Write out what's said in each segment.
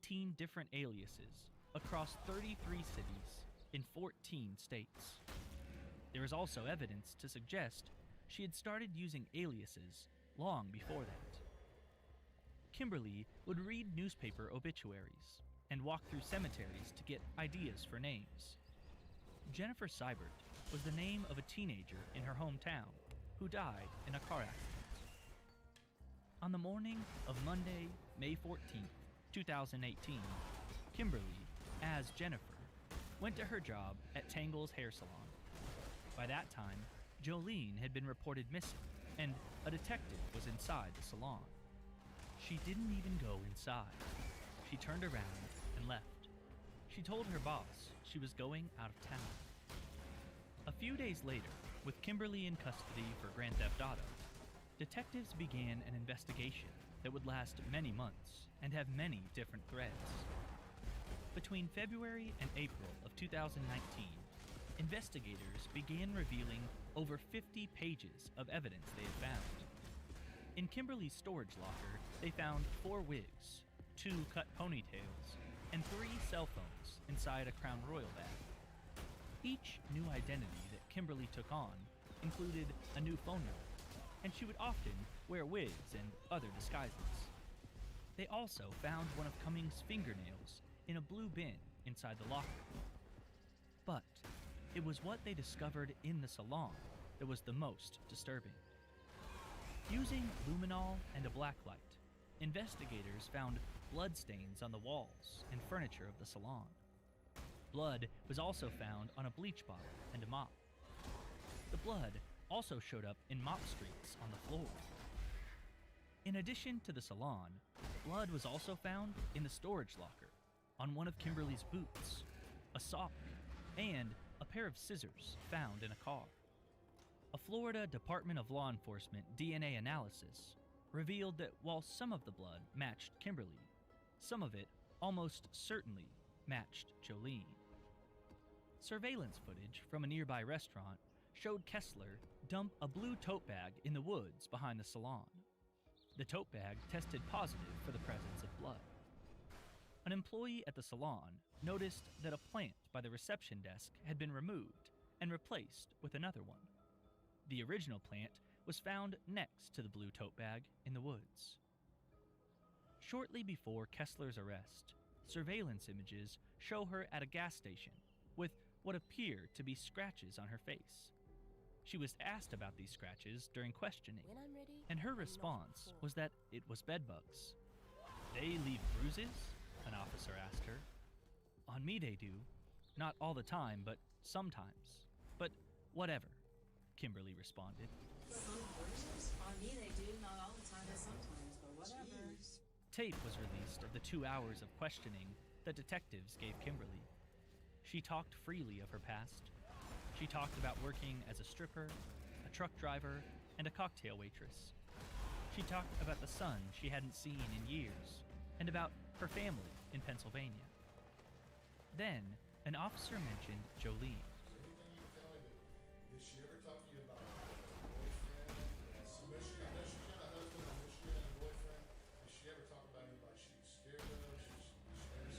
18 different aliases across 33 cities in 14 states. There is also evidence to suggest she had started using aliases long before that. Kimberly would read newspaper obituaries and walk through cemeteries to get ideas for names. Jennifer Seibert was the name of a teenager in her hometown who died in a car accident. On the morning of Monday, May 14, 2018, Kimberly, as Jennifer, went to her job at Tangle's hair salon. By that time, Jolene had been reported missing, and a detective was inside the salon. She didn't even go inside. She turned around and left. She told her boss she was going out of town. A few days later, with Kimberly in custody for Grand Theft Auto, detectives began an investigation that would last many months and have many different threads. Between February and April of 2019, investigators began revealing over 50 pages of evidence they had found. In Kimberly's storage locker, they found 4 wigs, 2 cut ponytails, and 3 cell phones inside a Crown Royal bag. Each new identity that Kimberly took on included a new phone number, and she would often wear wigs and other disguises. They also found one of Cummings' fingernails in a blue bin inside the locker. But it was what they discovered in the salon that was the most disturbing. Using luminol and a blacklight, investigators found bloodstains on the walls and furniture of the salon. Blood was also found on a bleach bottle and a mop. The blood also showed up in mop streaks on the floor. In addition to the salon, blood was also found in the storage locker, on one of Kimberly's boots, a sock, and a pair of scissors found in a car. A Florida Department of Law Enforcement DNA analysis revealed that while some of the blood matched Kimberly, some of it almost certainly matched Jolene. Surveillance footage from a nearby restaurant showed Kessler dump a blue tote bag in the woods behind the salon. The tote bag tested positive for the presence of blood. An employee at the salon noticed that a plant by the reception desk had been removed and replaced with another one. The original plant was found next to the blue tote bag in the woods. Shortly before Kessler's arrest, surveillance images show her at a gas station with what appear to be scratches on her face. She was asked about these scratches during questioning, and her response was that it was bedbugs. "They leave bruises?" an officer asked her. "On me they do. Not all the time, but sometimes. But whatever," Kimberly responded. Some bruises? On me they do. Not all the time, but sometimes. But whatever. Jeez. Tape was released of the 2 hours of questioning that detectives gave Kimberly. She talked freely of her past. She talked about working as a stripper, a truck driver, and a cocktail waitress. She talked about the son she hadn't seen in years, and about her family in Pennsylvania. Then, an officer mentioned Jolene. Did she ever talk to you about a boyfriend? Michigan, does she got a husband in Michigan and a boyfriend? Did she ever talk about anybody she was scared of? She was scared.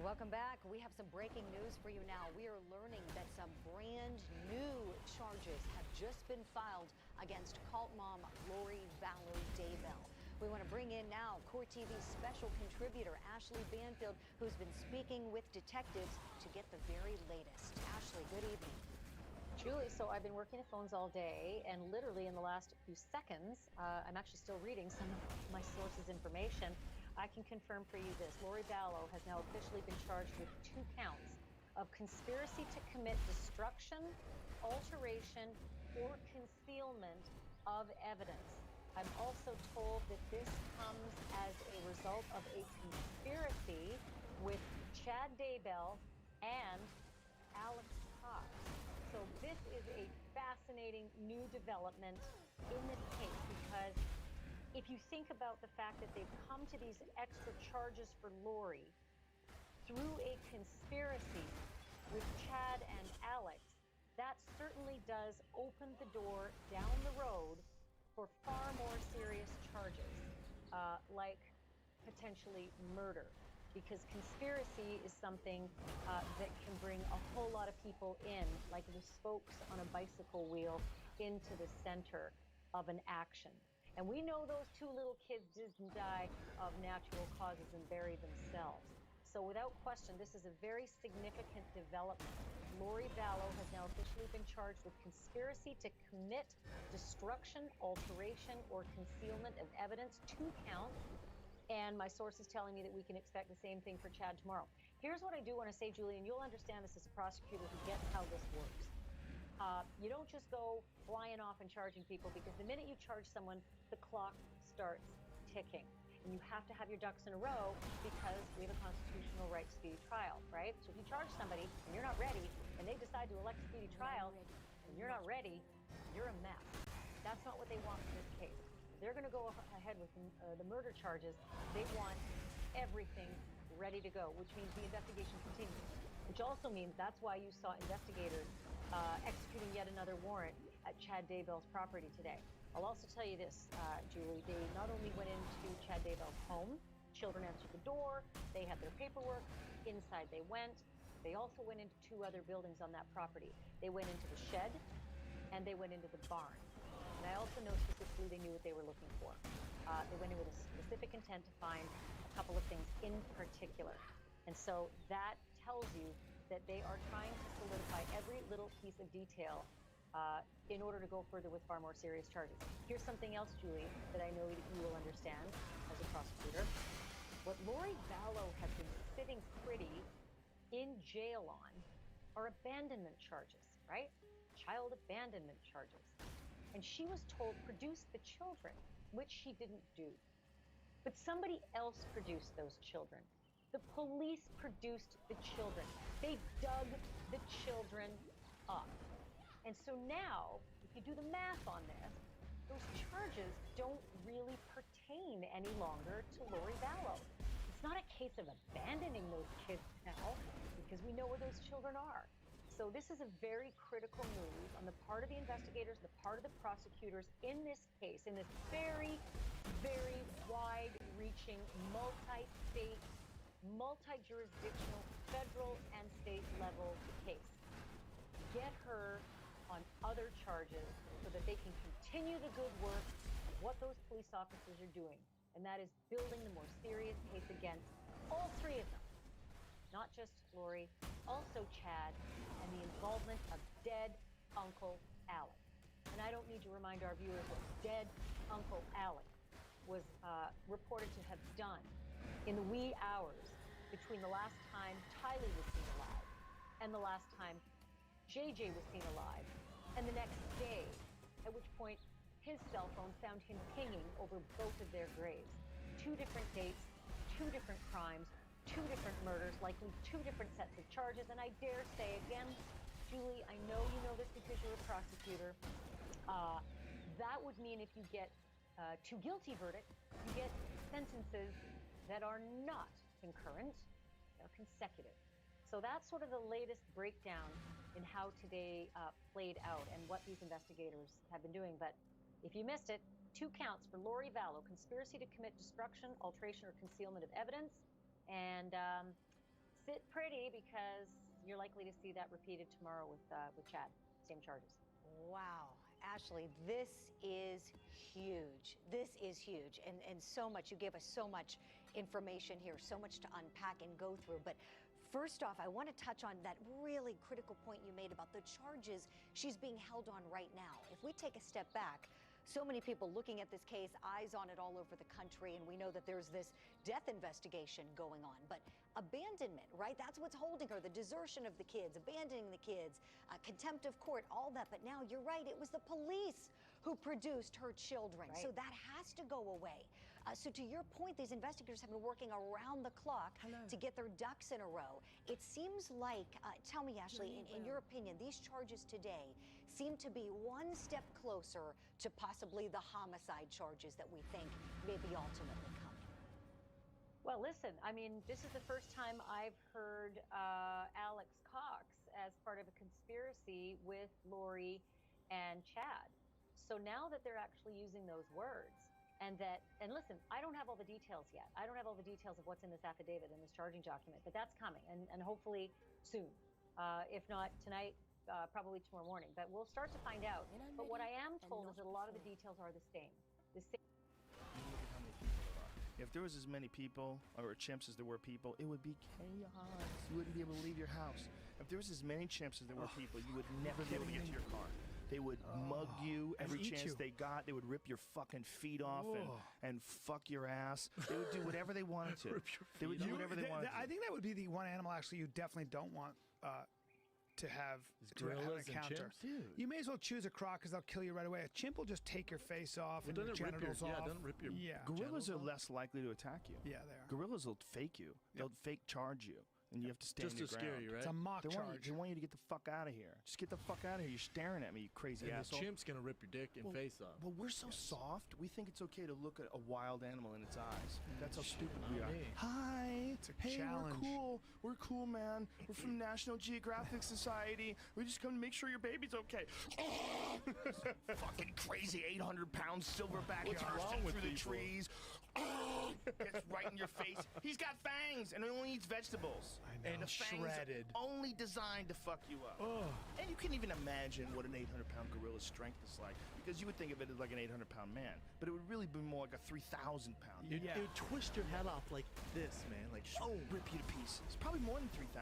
Welcome back. We have some breaking news for you now. We are learning that some brand new charges have just been filed against cult mom Lori Vallow Daybell. We want to bring in now Court TV's special contributor, Ashley Banfield, who's been speaking with detectives to get the very latest. Ashley, good evening. Julie, so I've been working the phones all day, and literally in the last few seconds, I'm actually still reading some of my sources' information. I can confirm for you this. Lori Vallow has now officially been charged with 2 counts of conspiracy to commit destruction, alteration, or concealment of evidence. I'm also told that this comes as a result of a conspiracy with Chad Daybell and Alex Cox. So this is a fascinating new development in this case, because if you think about the fact that they've come to these extra charges for Lori through a conspiracy with Chad and Alex, that certainly does open the door down the road for far more serious charges, like potentially murder, because conspiracy is something that can bring a whole lot of people in, like the spokes on a bicycle wheel, into the center of an action. And we know those two little kids didn't die of natural causes and bury themselves. So without question, this is a very significant development. Lori Vallow has now officially been charged with conspiracy to commit destruction, alteration, or concealment of evidence, 2 counts. And my source is telling me that we can expect the same thing for Chad tomorrow. Here's what I do want to say, Julie, and you'll understand this as a prosecutor who gets how this works. You don't just go flying off and charging people, because the minute you charge someone, the clock starts ticking. And you have to have your ducks in a row, because we have a constitutional right to speedy trial, right? So if you charge somebody and you're not ready, and they decide to elect a speedy trial, and you're not ready, you're a mess. That's not what they want in this case. If they're going to go ahead with the murder charges, they want everything ready to go, which means the investigation continues. Which also means that's why you saw investigators executing yet another warrant at Chad Daybell's property today. I'll also tell you this, Julie, they not only went into Chad Daybell's home, children answered the door, they had their paperwork, inside they went. They also went into 2 other buildings on that property. They went into the shed and they went into the barn. And I also know specifically they knew what they were looking for. They went in with a specific intent to find a couple of things in particular. And so that tells you that they are trying to solidify every little piece of detail in order to go further with far more serious charges. Here's something else, Julie, that I know that you will understand as a prosecutor. What Lori Vallow has been sitting pretty in jail on are abandonment charges, right? Child abandonment charges. And she was told, produce the children, which she didn't do. But somebody else produced those children. The police produced the children. They dug the children up. And so now, if you do the math on this, those charges don't really pertain any longer to Lori Vallow. It's not a case of abandoning those kids now, because we know where those children are. So this is a very critical move on the part of the investigators, the part of the prosecutors in this case, in this very, very wide-reaching, multi-state, multi-jurisdictional, federal and state level case. Get her on other charges so that they can continue the good work of what those police officers are doing. And that is building the more serious case against all 3 of them. Not just Lori, also Chad, and the involvement of dead Uncle Alec. And I don't need to remind our viewers what dead Uncle Alec was reported to have done in the wee hours between the last time Tylee was seen alive and the last time JJ was seen alive, and the next day, at which point his cell phone found him pinging over both of their graves. 2 different dates, 2 different crimes, 2 different murders, likely 2 different sets of charges. And I dare say again, Julie, I know you know this because you're a prosecutor, that would mean if you get 2 guilty verdicts, you get sentences that are not concurrent, they're consecutive. So that's sort of the latest breakdown in how today played out and what these investigators have been doing. But if you missed it, 2 counts for Lori Vallow: conspiracy to commit destruction, alteration, or concealment of evidence. And sit pretty, because you're likely to see that repeated tomorrow with Chad. Same charges. Wow. Ashley, this is huge. This is huge. And so much. You gave us so much information here, so much to unpack and go through. But first off, I want to touch on that really critical point you made about the charges she's being held on right now. If we take a step back, so many people looking at this case, eyes on it all over the country, and we know that there's this death investigation going on. But abandonment, right? That's what's holding her, the desertion of the kids, abandoning the kids, contempt of court, all that. But now you're right, it was the police who produced her children. Right. So that has to go away. So to your point, these investigators have been working around the clock to get their ducks in a row. It seems like, tell me, Ashley, in your opinion, these charges today seem to be one step closer to possibly the homicide charges that we think may be ultimately coming. Well, listen, I mean, this is the first time I've heard Alex Cox as part of a conspiracy with Lori and Chad. So now that they're actually using those words, and listen, I don't have all the details yet. I don't have all the details of what's in this affidavit and this charging document, but that's coming, and hopefully soon. If not tonight, probably tomorrow morning. But we'll start to find out. But what I am told is that a lot of the details are the same. Look at how many people there are. If there was as many people, or chimps as there were people, it would be chaos. You wouldn't be able to leave your house. If there was as many chimps as there were people, you would never be able to get to your car. They would mug you every chance they got. They would rip your fucking feet off and fuck your ass. They would do whatever they wanted to. They would do whatever they wanted to. I think that would be the one animal actually you definitely don't want to have gorillas an encounter. and chimps? Dude. You may as well choose a croc because they'll kill you right away. A chimp will just take your face off and your genitals off. Yeah, doesn't rip your Gorillas are genitals less likely to attack you. Yeah, they are. Gorillas will fake you. They'll fake charge you. And you have to stand just your to ground. scare you, right? It's a mock They charge. want you to get the fuck out of here. Just get the fuck out of here. You're staring at me, you crazy And asshole. the chimp's gonna rip your dick and face off. Well, we're so soft. We think it's okay to look at a wild animal in its eyes. That's how stupid we are. me. Hi. It's a Hey, challenge. we're cool. We're cool, man. We're from National Geographic Society. We just come to make sure your baby's okay. Fucking crazy 800-pound silverback What's wrong bursting with through the people? trees. Gets right in your face. He's got fangs and he only eats vegetables. I know. And the fangs Shredded. are only designed to fuck you up. And you can't even imagine what an 800-pound gorilla's strength is like, because you would think of it as like an 800-pound man, but it would really be more like a 3,000-pound. It would twist your head off like this, man. Like, Rip you to pieces. Probably more than 3,000.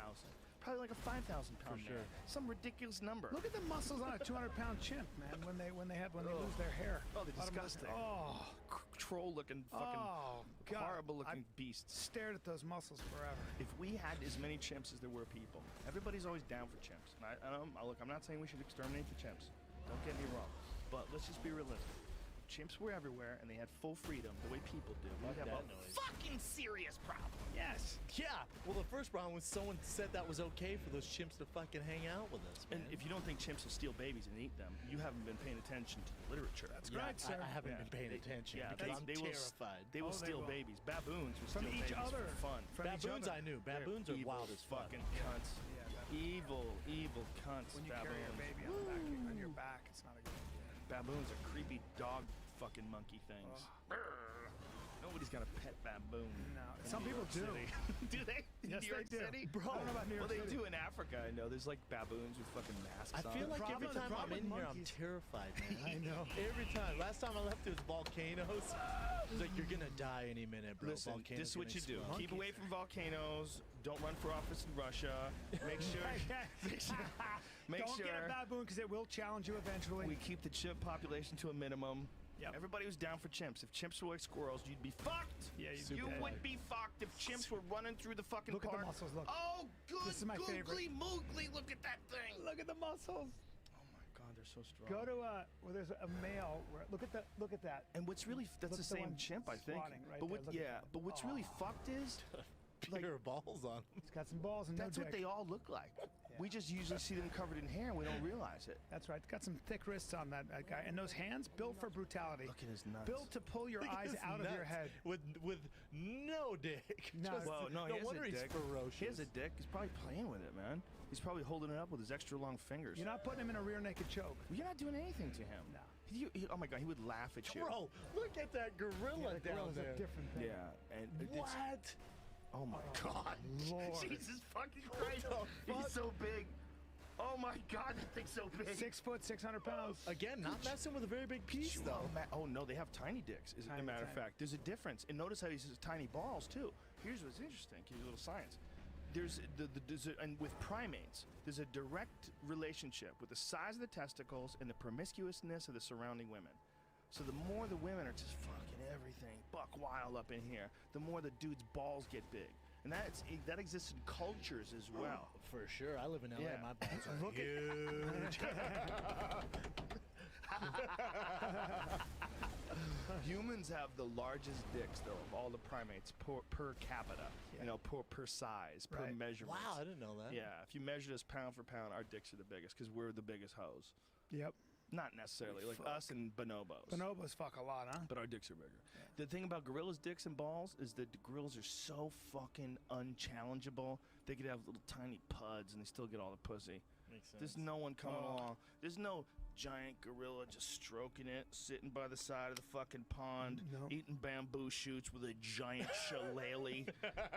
Probably like a 5,000-pound man. sure. Some ridiculous number. Look at the muscles on a 200-pound chimp, man. When they lose their hair. Oh, they're Bottom of the- disgusting. Oh, Troll-looking, fucking, God. horrible-looking I've beasts. stared at those muscles forever. If we had as many chimps as there were people, everybody's always down for chimps. And look, I'm not saying we should exterminate the chimps. Don't get me wrong. But let's just be realistic. Chimps were everywhere, and they had full freedom, the way people do. We'd have a that noise. fucking serious problem. Yes. yeah. Well, the first problem was someone said that was okay for those chimps to fucking hang out with us, man. And if you don't think chimps will steal babies and eat them, you haven't been paying attention to the literature. That's right, sir. I haven't Yeah. been paying attention because I'm they will terrified. They will Oh, they steal will. babies. Baboons will From steal each babies other. for fun. From each Baboons, other. I knew. Baboons are Evil wild as fuck. fucking cunts. Yeah, that- Evil cunts. when you baboons. carry your baby on your back, it's not a good idea. Baboons are creepy dog fucking monkey things. Brr. Nobody's got a pet baboon. No, in some New people York do. City. Do they? In Yes, New they York do. City? Bro, I don't know about New York Well, they City. do in Africa. I know. There's like baboons with fucking masks I on. feel like problem- every the time I'm problem in with here, I'm monkeys- terrified, man. I know. Every time. Last time I left, it was volcanoes. It's like, you're gonna die any minute, bro. Listen, Volcano's this is what you gonna do. explode. Keep away from volcanoes. Don't run for office in Russia. Make sure. Make Don't sure. get a baboon because it will challenge you eventually. We keep the chimp population to a minimum. Yep. Everybody was down for chimps. If chimps were like squirrels, you'd be fucked. Yeah, you'd be you dead. would be fucked if chimps were running through the fucking Look at the park. muscles, look. Oh, good. This is my googly favorite. moogly. Look at that thing. Look at the muscles. Oh my God, they're so strong. Go to where there's a male. Look at that. And what's really that's Look the at the same one chimp, I think. squatting right but there. what, Look at yeah, that. but what's really fucked is Pure balls on. He's got some balls and that's no what dick. they all look like. We just usually see them covered in hair and we don't realize it. That's right. Got some thick wrists on that guy, and those hands built for brutality. Look at his nuts. Built to pull your Look at eyes his out of your nuts head. with no dick. No. Just- Well, no, he has wonder a he's dick. ferocious. He has a dick. He's probably playing with it, man. He's probably holding it up with his extra long fingers. You're not putting him in a rear naked choke. You're not doing anything to him. No. Oh my God, he would laugh at you. Bro, look at that gorilla The down gorilla's there. a different thing. Yeah, and it's, What? oh my God, Lord. Jesus fucking Christ, the fuck? he's so big. Oh my God, that thing's so big. 6 foot, 600 pounds. Again, not messing with a very big piece, though. Oh no, they have tiny dicks. As a Tiny, matter of tiny. fact, there's a difference. And notice how he has tiny balls too. Here's what's interesting. Give you a little science. And with primates, there's a direct relationship with the size of the testicles and the promiscuousness of the surrounding women. So the more the women are just fucking everything, buck wild up in here, the more the dude's balls get big. And that exists in cultures as well. For sure. I live in LA. Yeah. My balls are Look at- huge. Humans have the largest dicks, though, of all the primates per capita. Yeah. You know, per size, per Right. measurement. Wow, I didn't know that. Yeah, if you measured us pound for pound, our dicks are the biggest because we're the biggest hoes. Yep. Not necessarily, like Fuck. us and bonobos. Bonobos fuck a lot, huh? But our dicks are bigger. The thing about gorillas' dicks and balls is that the gorillas are so fucking unchallengeable. They could have little tiny puds and they still get all the pussy. Makes sense. There's no one coming along. There's no giant gorilla just stroking it, sitting by the side of the fucking pond, No. eating bamboo shoots with a giant shillelagh,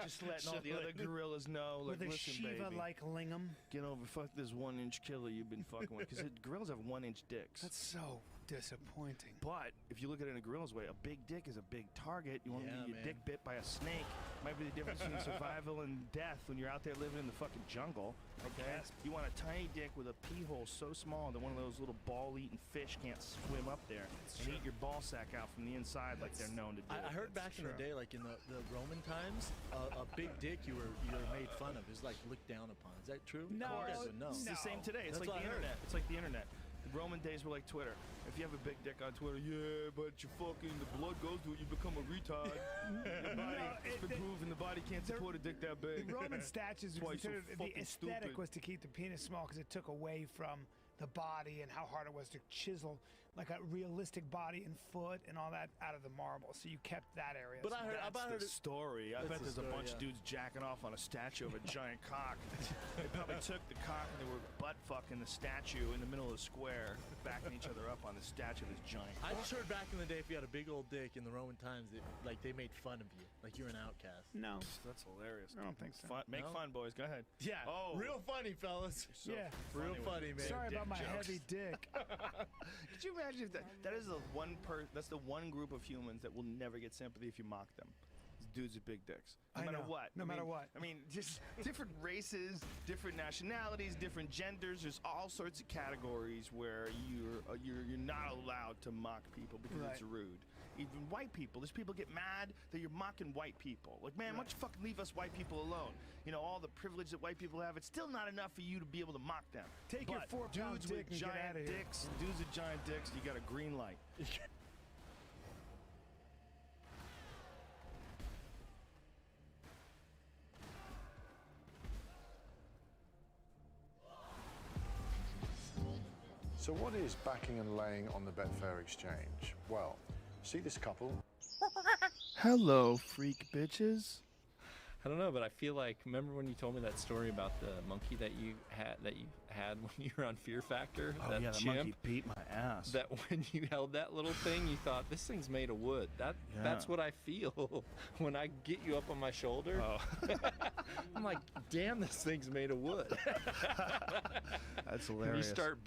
just letting all the other gorillas know, like, With a listen, baby, Shiva-like lingam. get over, fuck this 1-inch killer you've been fucking with, because gorillas have 1-inch dicks. That's so disappointing. But if you look at it in a gorilla's way, a big dick is a big target. You want to Yeah, get your man. dick bit by a snake. Might be the difference between survival and death when you're out there living in the fucking jungle. Okay? guess. You want a tiny dick with a pee hole so small that one of those little ball-eating fish can't swim up there and eat your ball sack out from the inside like they're known to do. I heard back in the day, like in the Roman times, a big dick you were made fun of. It was like looked down upon. Is that true? No, You guys would know. It's the same today. It's That's like what the I heard. internet. It's like the internet. The Roman days were like Twitter. If you have a big dick on Twitter, yeah, but you fucking, the blood goes to it, you become a retard. Your body, it's been proven the body can't support a dick that big. The Roman statues were That's why you're so considered, the fucking aesthetic stupid. was to keep the penis small because it took away from the body and how hard it was to chisel like a realistic body and foot and all that out of the marble. So you kept that area. But I heard That's about the it. story. I That's bet the there's a story, bunch of yeah. dudes jacking off on a statue of a giant cock. They probably took the cock and they were butt fucking the statue in the middle of the square, backing each other up on the statue of this giant I cock. just heard back in the day, if you had a big old dick in the Roman times, like they made fun of you, like you're an outcast. No, That's hilarious. I don't think so. Fun, make No? fun, boys. Go ahead. Yeah. Oh. Real funny, fellas. So Yeah. Real with funny, man. Sorry dick about my jokes. heavy dick. Could you imagine if that is the one that's the one group of humans that will never get sympathy if you mock them. It's dudes with big dicks. No I matter know. what. No matter what. I mean, just different races, different nationalities, different genders. There's all sorts of categories where you're not allowed to mock people because it's Right. rude. Even white people. There's people get mad that you're mocking white people. Like, man, why don't you fucking leave us white people alone? You know, all the privilege that white people have, it's still not enough for you to be able to mock them. Take your But 4-pound dudes dick with and get giant outta here. dicks, dudes with giant dicks, you got a green light. So what is backing and laying on the Betfair exchange? Well, see this couple? Hello, freak bitches. I don't know, but I feel like, remember when you told me that story about the monkey that you had when you were on Fear Factor? Oh that yeah, the chimp? monkey beat my ass. That when you held that little thing, you thought, this thing's made of wood. That's what I feel when I get you up on my shoulder. Oh. I'm like, damn, this thing's made of wood. That's And hilarious. you start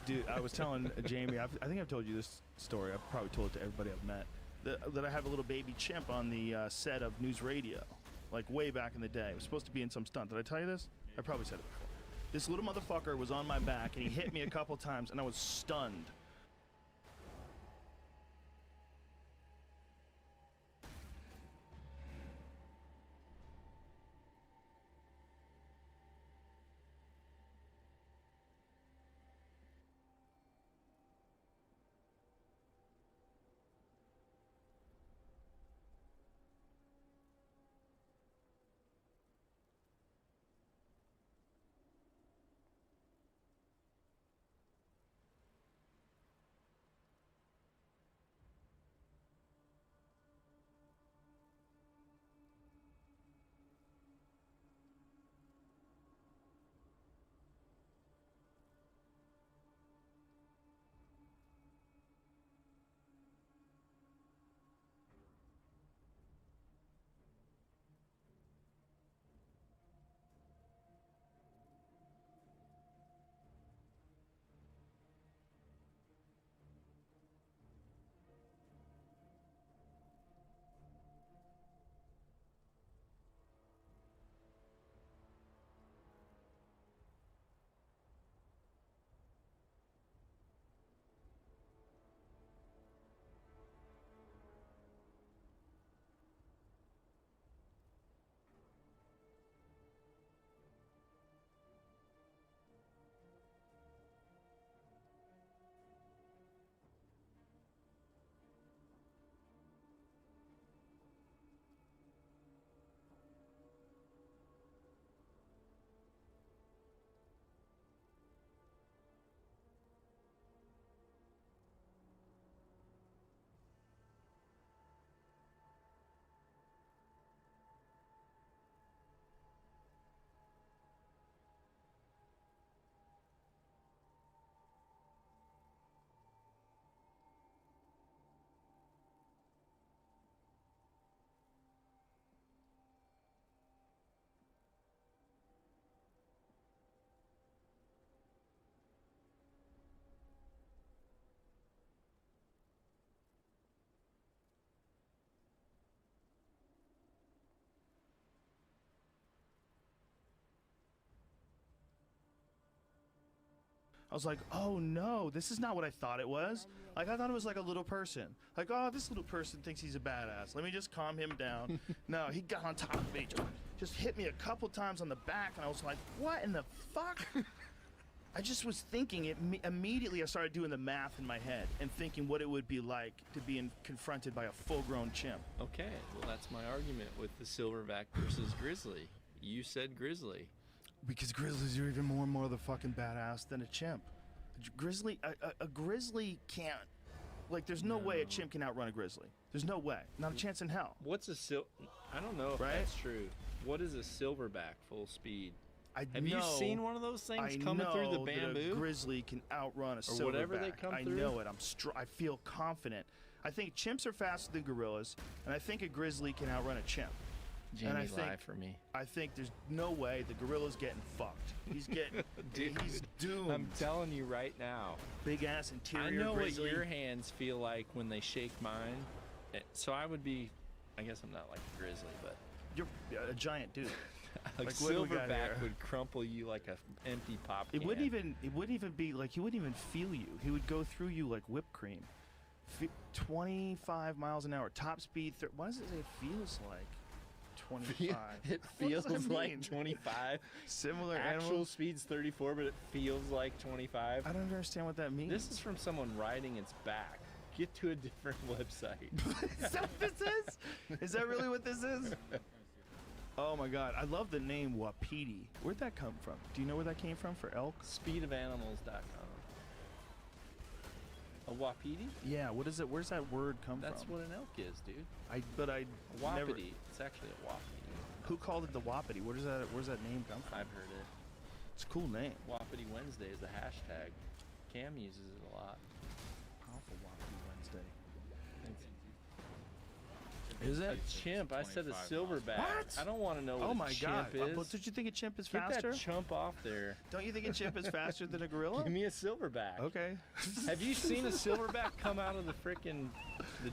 Dude, I was telling Jamie, I think I've told you this story. I've probably told it to everybody I've met. That I have a little baby chimp on the set of News Radio, like way back in the day. It was supposed to be in some stunt. Did I tell you this? I probably said it before. This little motherfucker was on my back and he hit me a couple times and I was stunned. I was like, oh no, this is not what I thought it was. Like, I thought it was like a little person. Like, oh, this little person thinks he's a badass. Let me just calm him down. No, he got on top of me, just hit me a couple times on the back, and I was like, what in the fuck? I just was thinking it immediately. I started doing the math in my head and thinking what it would be like to be confronted by a full-grown chimp. Okay, well that's my argument with the silverback versus grizzly. You said grizzly. Because grizzlies are even more and more the fucking badass than a chimp. Grizzly, a grizzly can't. Like, there's no way a chimp can outrun a grizzly. There's no way. Not a chance in hell. What's a I don't know if that's true. What is a silverback full speed? Have you seen one of those things coming through the bamboo? That a grizzly can outrun a silverback. Or whatever they come through. I know it. I feel confident. I think chimps are faster than gorillas, and I think a grizzly can outrun a chimp. Jamie, lie for me. I think there's no way the gorilla's getting fucked. He's getting, he's doomed. I'm telling you right now. Big ass interior. I know grizzly. what your hands feel like when they shake mine. So I would be. I guess I'm not like a grizzly, but you're a giant dude. Like silverback would crumple you like an empty pop can. It wouldn't even be like, he wouldn't even feel you. He would go through you like whipped cream. 25 miles an hour, top speed. Why does it say it feels like 25? It feels like 25. Similar actual animals? speed's 34, but it feels like 25. I don't understand what that means. This is from someone riding its back. Get to a different website. Is that what this is? Is that really what this is? Oh my god, I love the name Wapiti. Where'd that come from? Do you know where that came from for elk? Speedofanimals.com. A wapiti? Yeah, what is it? Where's that word come from? That's what an elk is, dude. I wapiti. Never... It's actually a wapiti. Who called it the Wapiti? Where's that name come from? I've heard it. It's a cool name. Wapiti Wednesday is the hashtag. Cam uses it a lot. Powerful Wapiti Wednesday. Is it? A chimp. I said a silverback. What? I don't want to know what a chimp is. But don't you think a chimp is faster? Get that chump off there. Don't you think a chimp is faster than a gorilla? Give me a silverback. Okay. Have you seen a silverback come out of the frickin'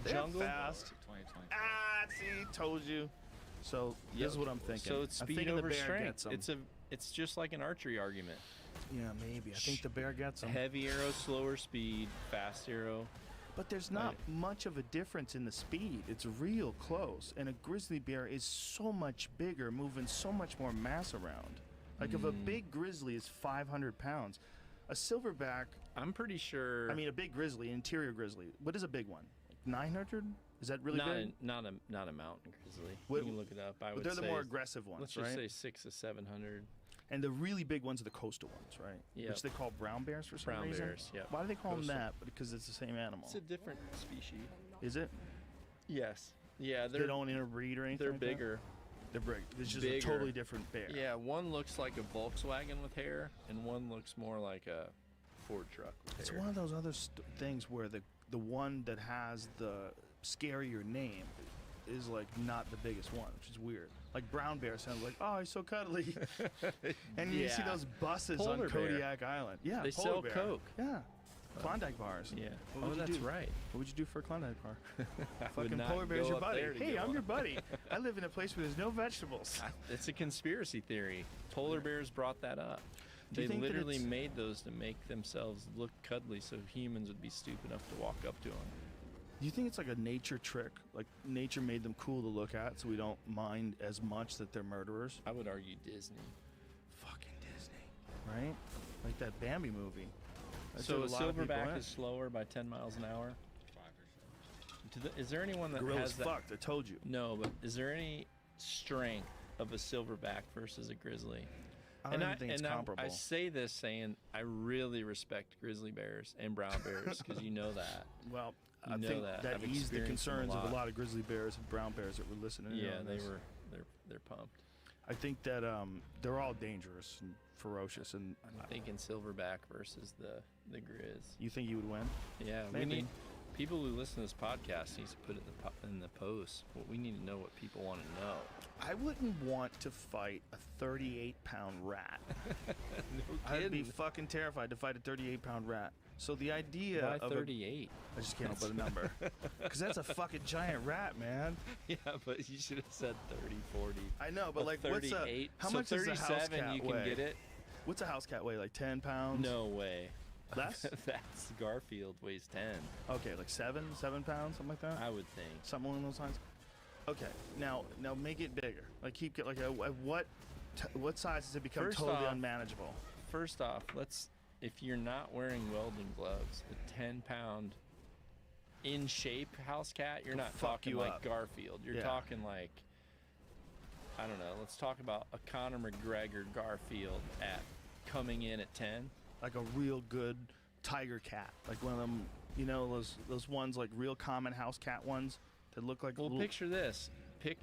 jungle? Fast. See, told you. So this is what I'm thinking. So it's speed over strength. It's just like an archery argument. Yeah, maybe. I think the bear gets them. Heavy arrow, slower speed, fast arrow. But there's not much of a difference in the speed. It's real close. And a grizzly bear is so much bigger, moving so much more mass around. Like if a big grizzly is 500 pounds, a silverback... I'm pretty sure... I mean, a big grizzly, interior grizzly. What is a big one? Like 900? Is that really big? Not a mountain grizzly. You can look it up. I would they're say the more aggressive ones, let's right? just say 600 to 700. And the really big ones are the coastal ones, right? Yeah. Which they call brown bears for some reason. Brown bears, yeah. Why do they call them that? Because it's the same animal. It's a different species. Is it? Yes. Yeah, they don't interbreed or anything. They're like bigger. They're big. It's just a totally different bear. Yeah, one looks like a Volkswagen with hair, and one looks more like a Ford truck with It's hair. one of those other things where the one that has the scarier name is like not the biggest one, which is weird. Like brown bear sounds like, oh, he's so cuddly. And you see those buses Polar on Kodiak Island. Yeah, they sell bear. Coke. Yeah. Klondike bars. Yeah. What would you that's do? right. What would you do for a Klondike bar? Fucking polar bear's your buddy. Hey, I'm your buddy. I live in a place where there's no vegetables. It's a conspiracy theory. Polar bears brought that up. They literally made those to make themselves look cuddly so humans would be stupid enough to walk up to them. Do you think it's like a nature trick? Like nature made them cool to look at so we don't mind as much that they're murderers? I would argue Disney. Fucking Disney. Right? Like that Bambi movie. So a silverback is slower by 10 miles an hour? 5 or so. Is there anyone that Gorilla's has that? fucked, I told you. No, but is there any strength of a silverback versus a grizzly? I don't think it's comparable. I say this saying I really respect grizzly bears and brown bears because you know that. Well, I think that eased the concerns of a lot of grizzly bears and brown bears that were listening. Yeah, they're pumped. I think that they're all dangerous and ferocious, and I'm thinking silverback versus the grizz. You think you would win? Yeah, maybe. We need people who listen to this podcast needs to put it in the post. We need to know what people want to know. I wouldn't want to fight a 38-pound rat. No I'd be fucking terrified to fight a 38-pound rat. So the idea Why of 38? I just can't put a number. Because that's a fucking giant rat, man. Yeah, but you should have said 30, 40. I know, but like 38. How so much 37 does a house cat you weigh? can get it? What's a house cat weigh? Like 10 pounds? No way. Less? That's Garfield weighs 10. Okay, like 7 pounds, something like that. I would think. Something along those lines. Okay, now make it bigger. Like keep like what size does it become First totally off- unmanageable? First off, if you're not wearing welding gloves, a 10-pound in shape house cat, you're not fuck talking you like up. Garfield. You're Yeah. talking like, I don't know. Let's talk about a Conor McGregor Garfield at coming in at 10. Like a real good tiger cat, like one of them, you know, those ones like real common house cat ones that look like. Well, little... picture this.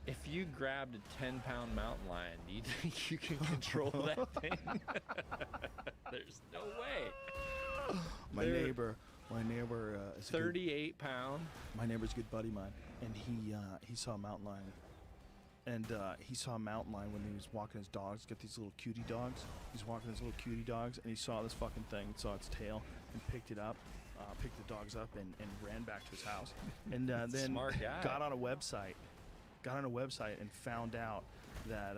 If you grabbed a 10-pound mountain lion, do you think you can control that thing? There's no way. My neighbor is 38 pound. My neighbor's a good buddy of mine, and he saw a mountain lion. And he saw a mountain lion when he was walking his dogs. Got these little cutie dogs. He's walking his little cutie dogs, and he saw this fucking thing, saw its tail, and picked it up, picked the dogs up, and ran back to his house. And then Smart guy. got on a website and found out that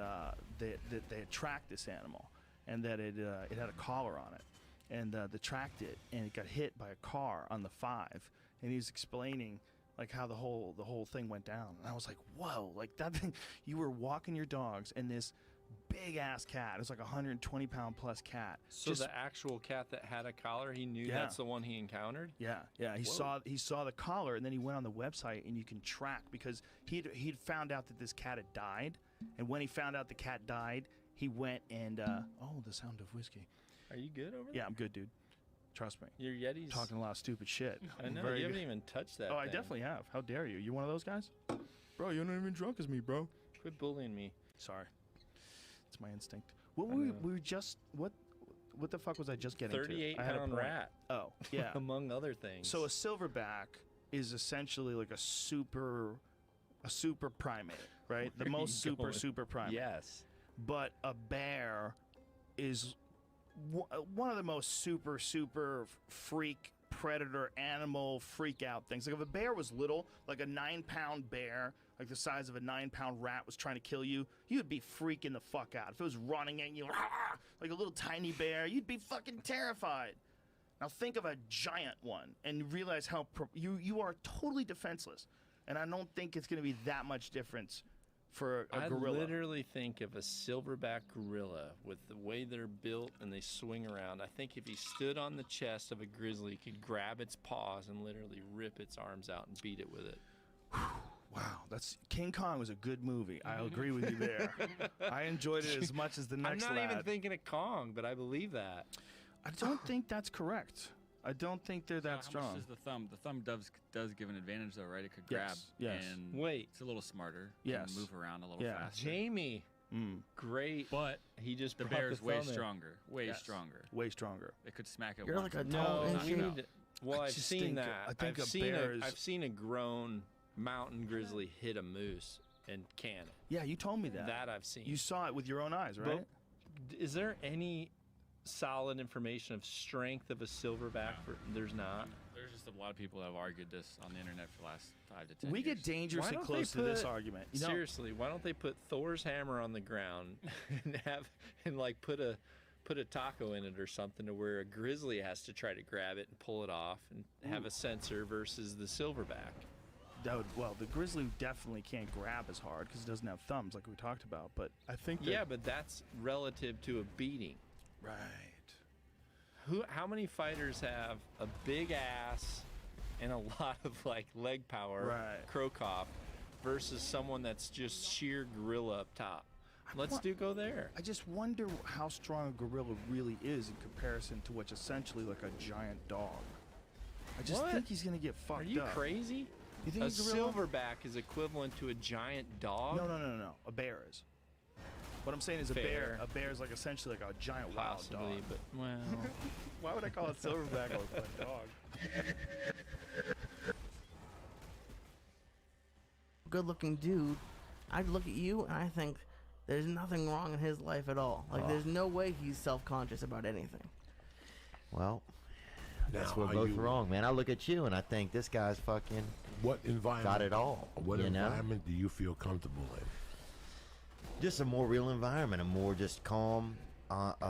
they had tracked this animal, and that it had a collar on it, and they tracked it, and it got hit by a car on the 5, and he was explaining like how the whole thing went down. And I was like, whoa, like that thing, you were walking your dogs and this big ass cat, it's like a 120 pound plus cat. So the actual cat that had a collar, he knew that's the one he encountered? Yeah. He saw the collar, and then he went on the website, and you can track, because he'd found out that this cat had died, and when he found out the cat died, he went and the sound of whiskey. Are you good over there? Yeah, I'm good, dude. Trust me. Your Yeti's Talking a lot of stupid shit. I know, Very you haven't good. even touched that Oh, I thing. definitely have. How dare you? You one of those guys? Bro, you're not even drunk as me, bro. Quit bullying me. Sorry. It's my instinct. What we were just what the fuck was I just getting to? 38-pound rat. Oh, yeah. Among other things. So a silverback is essentially like a super primate, right? The Where are most you going? super primate. Yes. But a bear is one of the most super freak predator animal freak out things. Like if a bear was little, like a 9-pound bear, like the size of a 9-pound rat, was trying to kill you, you'd be freaking the fuck out. If it was running at you like a little tiny bear, you'd be fucking terrified. Now think of a giant one and realize how you are totally defenseless. And I don't think it's going to be that much difference for a gorilla. I literally think of a silverback gorilla with the way they're built and they swing around. I think if he stood on the chest of a grizzly, he could grab its paws and literally rip its arms out and beat it with it. Wow, King Kong was a good movie. I'll agree with you there. I enjoyed it as much as the next I'm not lad. even thinking of Kong, but I believe that. I don't think that's correct. I don't think they're that How strong. much is the thumb? The thumb does give an advantage, though, right? It could grab. Yes. And Wait. it's a little smarter. Yes. Can move around a little Yeah. faster. Jamie. Great. But he just the brought bear's the way thumb in. stronger. Way Yes. stronger. Way stronger. It could smack it You're once. like a and tall knock you it need out. to- well, I I've just seen think- that. I think I've a seen bear is- I've seen a grown mountain grizzly hit a moose and can it. Yeah, you told me that. That I've seen. You saw it with your own eyes, right? But is there any solid information of strength of a silverback? There's not. There's just a lot of people that have argued this on the internet for the last 5 to 10 We years. get dangerously Why don't close they to this put- argument. You know, Seriously, why don't they put Thor's hammer on the ground and like put a taco in it or something, to where a grizzly has to try to grab it and pull it off and have a sensor versus the silverback? the grizzly definitely can't grab as hard because it doesn't have thumbs like we talked about. But I think that, Yeah, but that's relative to a beating. right. How many fighters have a big ass and a lot of like leg power, Right. crow cop, versus someone that's just sheer gorilla up top? Let's go there. I just wonder how strong a gorilla really is in comparison to what's essentially like a giant dog. I just What? think he's gonna get fucked Are you up. crazy? You think A a gorilla? silverback is equivalent to a giant dog? No. A bear is. What I'm saying is Fair. a bear is like essentially like a giant Possibly, wild dog. but well, Why would I call it silverback or a dog? Good-looking dude, I look at you and I think there's nothing wrong in his life at all. Like, there's no way he's self-conscious about anything. Well, that's Now, we're are both you- wrong, man. I look at you and I think this guy's fucking What environment? got it all. What you know? environment do you feel comfortable in? Just a more real environment, a more just calm,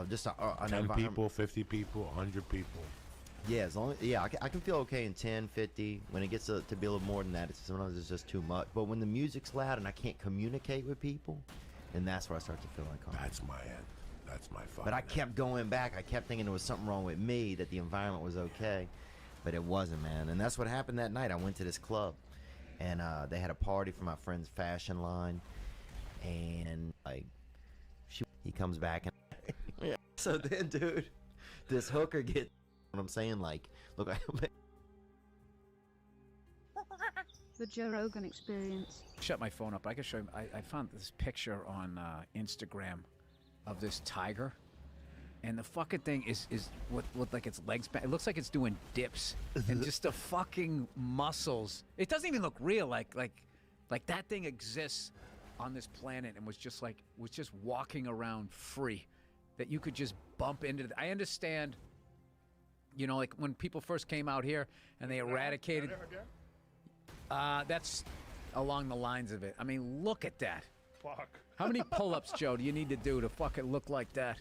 just an 10 environment. people, 50 people, 100 people. Yeah, as long I can feel okay in 10, 50. When it gets to be a little more than that, sometimes it's just too much. But when the music's loud and I can't communicate with people, and that's where I start to feel uncomfortable. That's my end. That's my fucking But I end. kept going back. I kept thinking there was something wrong with me, that the environment was okay, but it wasn't, man. And that's what happened that night. I went to this club, and they had a party for my friend's fashion line, and like, he comes back and yeah. So then, dude, this hooker gets. What I'm saying, like, look, The Joe Rogan Experience. Shut my phone up. I can show you. I found this picture on Instagram of this tiger, and the fucking thing is with like its legs back. It looks like it's doing dips, and just the fucking muscles. It doesn't even look real. Like that thing exists on this planet and was just walking around free, that you could just bump into. I understand. You know, like when people first came out here and they eradicated. That's along the lines of it. I mean, look at that. Fuck. How many pull-ups, Joe, do you need to do to fucking look like that?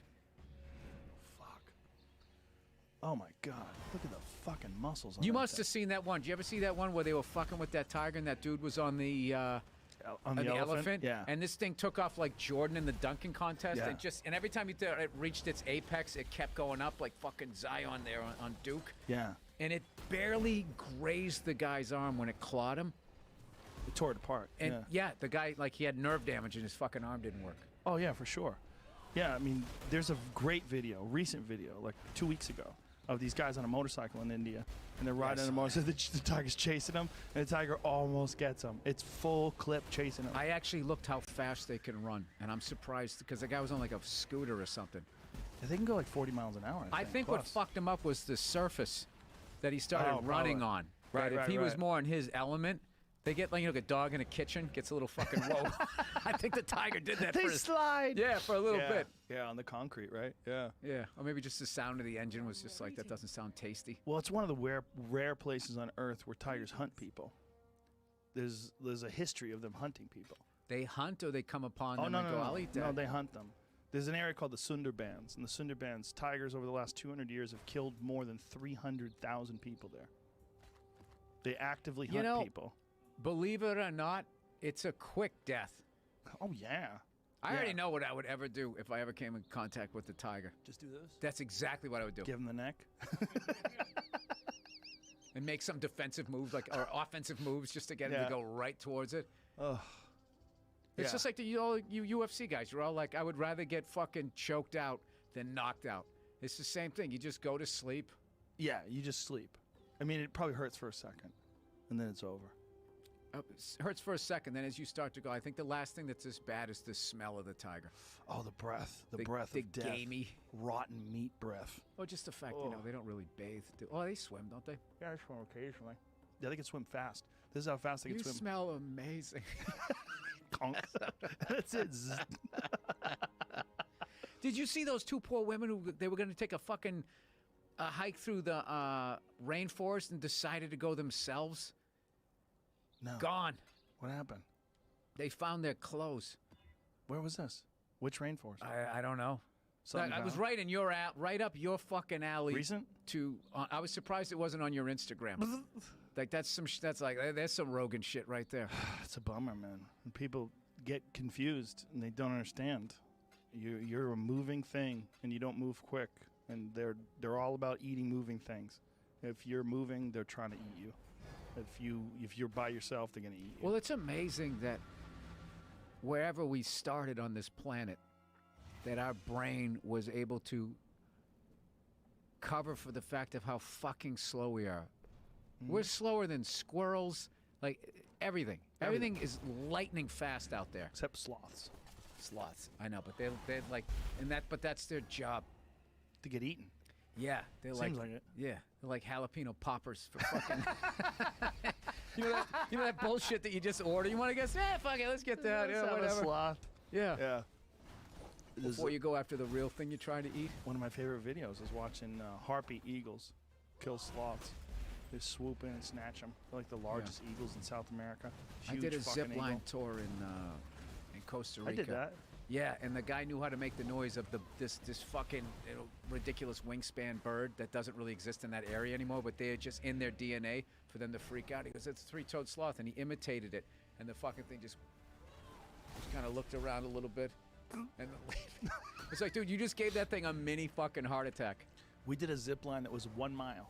Fuck. Oh my God. Look at the fucking muscles on You that must thing. have seen that one. Did you ever see that one where they were fucking with that tiger and that dude was on the elephant? Yeah. And this thing took off like Jordan in the dunking contest. Yeah. And every time it reached its apex, it kept going up like fucking Zion there on Duke. Yeah. And it barely grazed the guy's arm when it clawed him. It tore it apart. And yeah. the guy, like, he had nerve damage and his fucking arm didn't work. Oh yeah, for sure. Yeah, I mean, there's a great video, recent video, like 2 weeks ago, of these guys on a motorcycle in India, and they're riding on a motorcycle. The tiger's chasing them, and the tiger almost gets them. It's full clip chasing them. I actually looked how fast they can run, and I'm surprised because the guy was on like a scooter or something. Yeah, they can go like 40 miles an hour. I think what fucked him up was the surface that he started Oh, running probably. on. Right, That if right, he was right. more in his element, they get like, you know, like a dog in a kitchen gets a little fucking whoa. I think the tiger did that. They for his, slide. Yeah, for a little Yeah. bit. Yeah, on the concrete, right? Yeah. Yeah, or maybe just the sound of the engine was just like, that doesn't sound tasty. Well, it's one of the rare places on Earth where tigers hunt people. There's a history of them hunting people. They hunt or they come upon Oh them no, and no, go, no, I'll eat that. no, they hunt them. There's an area called the Sundarbans, and the Sundarbans tigers over the last 200 years have killed more than 300,000 people there. They actively hunt people. Believe it or not, it's a quick death. Oh yeah. I Yeah. already know what I would ever do if I ever came in contact with the tiger. Just do this? That's exactly what I would do. Give him the neck. And make some defensive moves, like or offensive moves, just to get him Yeah. to go right towards it. Ugh. It's Yeah. just like you UFC guys. You're all like, I would rather get fucking choked out than knocked out. It's the same thing. You just go to sleep. Yeah, you just sleep. I mean, it probably hurts for a second, and then it's over. It hurts for a second. Then as you start to go, I think the last thing that's this bad is the smell of the tiger. Oh, the breath. The The- breath the of death. gamey. Rotten meat breath. Or just the fact, you know, they don't really bathe. Oh, they swim, don't they? Yeah, I swim occasionally. Yeah, they can swim fast. This is how fast they can You swim. smell amazing. Conk. That's it. Zzz. Did you see those two poor women who they were going to take a fucking hike through the rainforest and decided to go themselves? No. Gone. What happened? They found their clothes. Where was this? Which rainforest? I don't know. Something I was found? right in your right up your fucking alley. Recent? I was surprised it wasn't on your Instagram. Like that's some that's like there's some Rogan shit right there. It's a bummer, man. And people get confused and they don't understand. You're a moving thing and you don't move quick. And they're all about eating moving things. If you're moving, they're trying to eat you. If you're by yourself, they're gonna eat you. Well, it's amazing that wherever we started on this planet, that our brain was able to cover for the fact of how fucking slow we are. We're slower than squirrels, like everything. Everything is lightning fast out there. Except sloths. Sloths, I know, but they're like, but that's their job. To get eaten. Yeah, they're Seems like it. Yeah, they're like jalapeno poppers for fucking. you know that bullshit that you just order. You want to guess? Fuck it, let's get that. Let's Yeah, have a whatever. sloth. Yeah. Yeah. Before you go after the real thing you're trying to eat. One of my favorite videos is watching harpy eagles kill sloths. They swoop in and snatch them. They're like the largest eagles in South America. I did a Huge fucking zip line eagle. tour in Costa Rica. I did that. Yeah, and the guy knew how to make the noise of this fucking ridiculous wingspan bird that doesn't really exist in that area anymore, but they're just in their DNA for them to freak out. He goes, it's a three-toed sloth, and he imitated it, and the fucking thing just kind of looked around a little bit, and it's like, dude, you just gave that thing a mini fucking heart attack. We did a zip line that was 1 mile.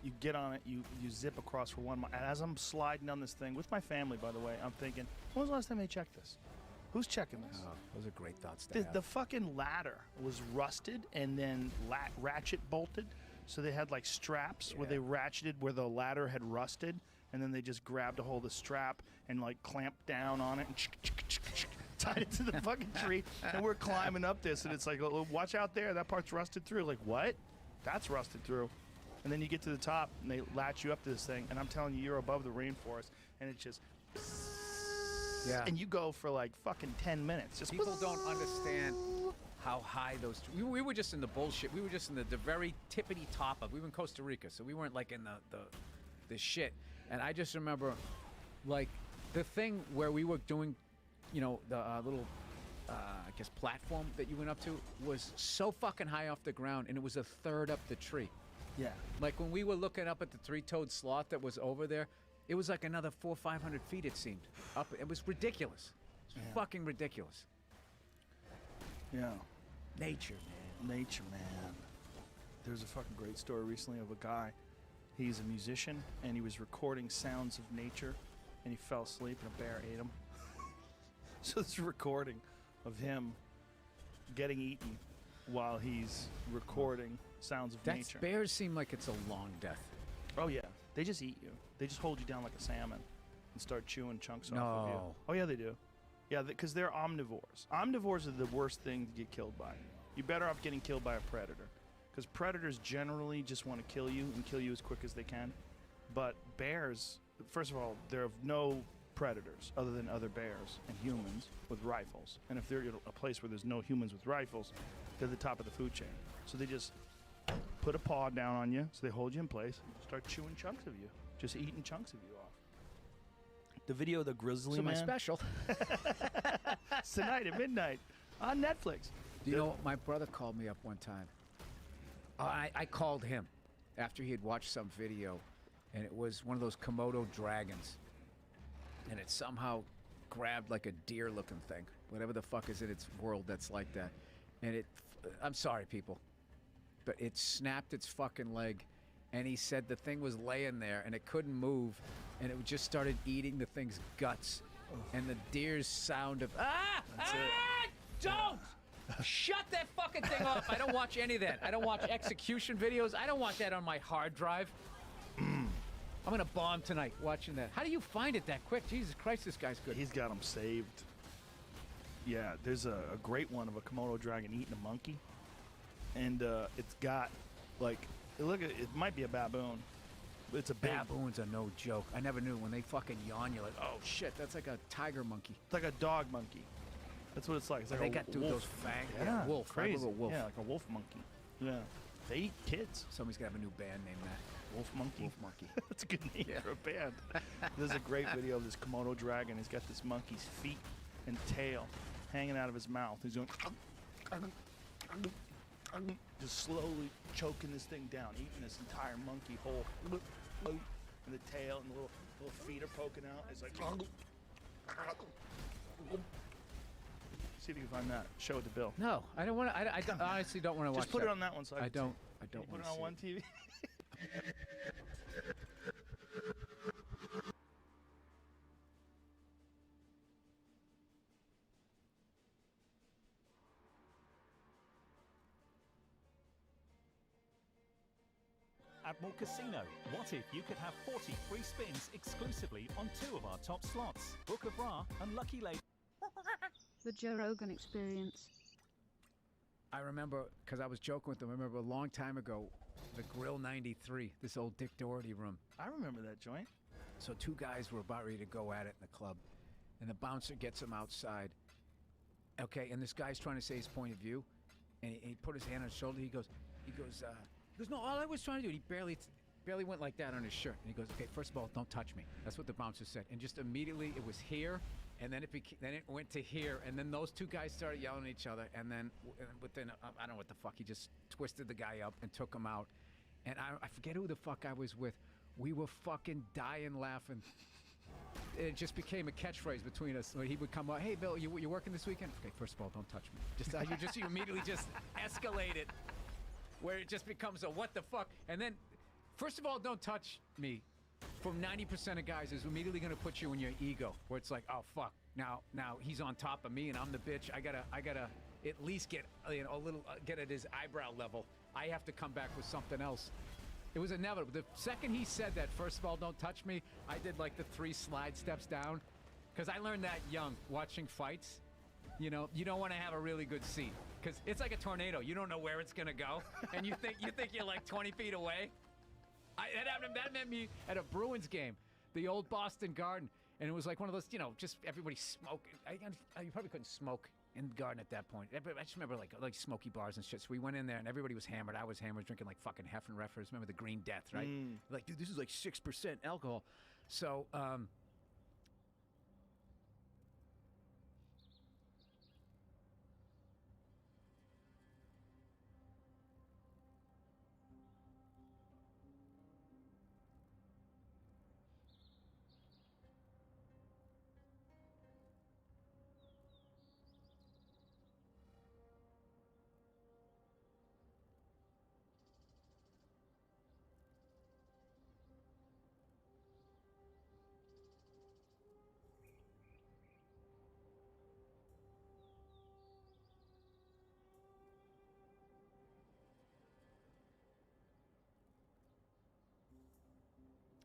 You get on it, you zip across for 1 mile. And as I'm sliding down this thing with my family, by the way, I'm thinking, when was the last time they checked this? Who's checking this? Oh, those are great thoughts to have. The fucking ladder was rusted and then ratchet bolted. So they had like straps where they ratcheted where the ladder had rusted, and then they just grabbed a hold of the strap and like clamped down on it and tied it to the fucking tree. And we're climbing up this, and it's like, oh, watch out there, that part's rusted through. Like, what? That's rusted through. And then you get to the top, and they latch you up to this thing, and I'm telling you, you're above the rainforest, and it's just... Yeah. And you go for like fucking 10 minutes. Just People don't understand how high those... We were just in the bullshit. We were just in the very tippity top of... We were in Costa Rica, so we weren't like in the shit. And I just remember, like, the thing where we were doing, you know, the little, I guess, platform that you went up to was so fucking high off the ground, and it was a third up the tree. Yeah. Like, when we were looking up at the three-toed sloth that was over there, it was like another 400 or 500 feet, it seemed. Up, it was ridiculous. It was fucking ridiculous. Yeah. Nature, man. Nature, man. There's a fucking great story recently of a guy. He's a musician, and he was recording sounds of nature, and he fell asleep, and a bear ate him. So it's a recording of him getting eaten while he's recording sounds of nature. Bears seem like it's a long death. Oh, yeah. They just eat you. They just hold you down like a salmon and start chewing chunks off of you. Oh, yeah, they do. Yeah, because they're omnivores. Omnivores are the worst thing to get killed by. You're better off getting killed by a predator. Because predators generally just want to kill you and kill you as quick as they can. But bears, first of all, there are no predators other than other bears and humans with rifles. And if they're in a place where there's no humans with rifles, they're the top of the food chain. So they just put a paw down on you, so they hold you in place, and start chewing chunks of you, just eating chunks of you off. The video of the grizzly man. So my special. It's tonight at midnight on Netflix. Do you know, my brother called me up one time. I called him after he had watched some video, and it was one of those Komodo dragons, and it somehow grabbed like a deer-looking thing, whatever the fuck is in its world that's like that, and I'm sorry, people, but it snapped its fucking leg, and he said the thing was laying there, and it couldn't move, and it just started eating the thing's guts, and the deer's sound of, don't! Shut that fucking thing off. I don't watch any of that. I don't watch execution videos. I don't want that on my hard drive. I'm going to bomb tonight watching that. How do you find it that quick? Jesus Christ, this guy's good. He's got them saved. Yeah, there's a great one of a Komodo dragon eating a monkey. And it's got, like, look at it, might be a baboon. But it's a big... Baboons are no joke. I never knew. When they fucking yawn, you're like, oh shit, that's like a tiger monkey. It's like a dog monkey. That's what it's like. It's like they a got wolf. those fangs. Yeah, wolf. Crazy. Wolf. Yeah, like a wolf monkey. Yeah. They eat kids. Somebody's got to have a new band named that. Wolf Monkey. Wolf Monkey. That's a good name for a band. There's a great video of this Komodo dragon. He's got this monkey's feet and tail hanging out of his mouth. He's going just slowly choking this thing down, eating this entire monkey whole. And the tail and the little feet are poking out. It's like... See if you can find that. Show it to Bill. No, I don't want to. I honestly don't want to watch. Just put it on that one. So I don't Can you want put it on one TV. Admiral Casino. What if you could have 40 free spins exclusively on 2 of our top slots? Book of Ra and Lucky Lady. The Joe Rogan Experience. I remember, because I was joking with them, I remember a long time ago, the Grill 93, this old Dick Doherty room. I remember that joint. So 2 guys were about ready to go at it in the club, and the bouncer gets them outside. Okay, and this guy's trying to say his point of view, and he put his hand on his shoulder. He goes, no, all I was trying to do, he barely, barely went like that on his shirt. And he goes, okay, first of all, don't touch me. That's what the bouncer said. And just immediately it was here, and then it went to here, and then those two guys started yelling at each other, and then within, I don't know what the fuck, he just twisted the guy up and took him out. And I forget who the fuck I was with. We were fucking dying laughing. It just became a catchphrase between us. He would come up, hey, Bill, you working this weekend? Okay, first of all, don't touch me. You immediately just escalate it, where it just becomes a what the fuck. And then, first of all, don't touch me. From 90% of guys is immediately going to put you in your ego, where it's like, oh fuck, now he's on top of me and I'm the bitch. I gotta at least get a little get at his eyebrow level. I have to come back with something else. It was inevitable. The second he said that, first of all, don't touch me, I did like the 3 slide steps down, because I learned that young watching fights. You know, you don't want to have a really good seat, because it's like a tornado. You don't know where it's gonna go, and you think you're like 20 feet away. That meant me at a Bruins game, the old Boston Garden, and it was like one of those, just everybody smoking. You probably couldn't smoke in the Garden at that point. I just remember like smoky bars and shit. So we went in there and everybody was hammered. I was hammered, drinking like fucking Heffenreffers. Remember the Green Death, right? Like, dude, this is like 6% alcohol. So,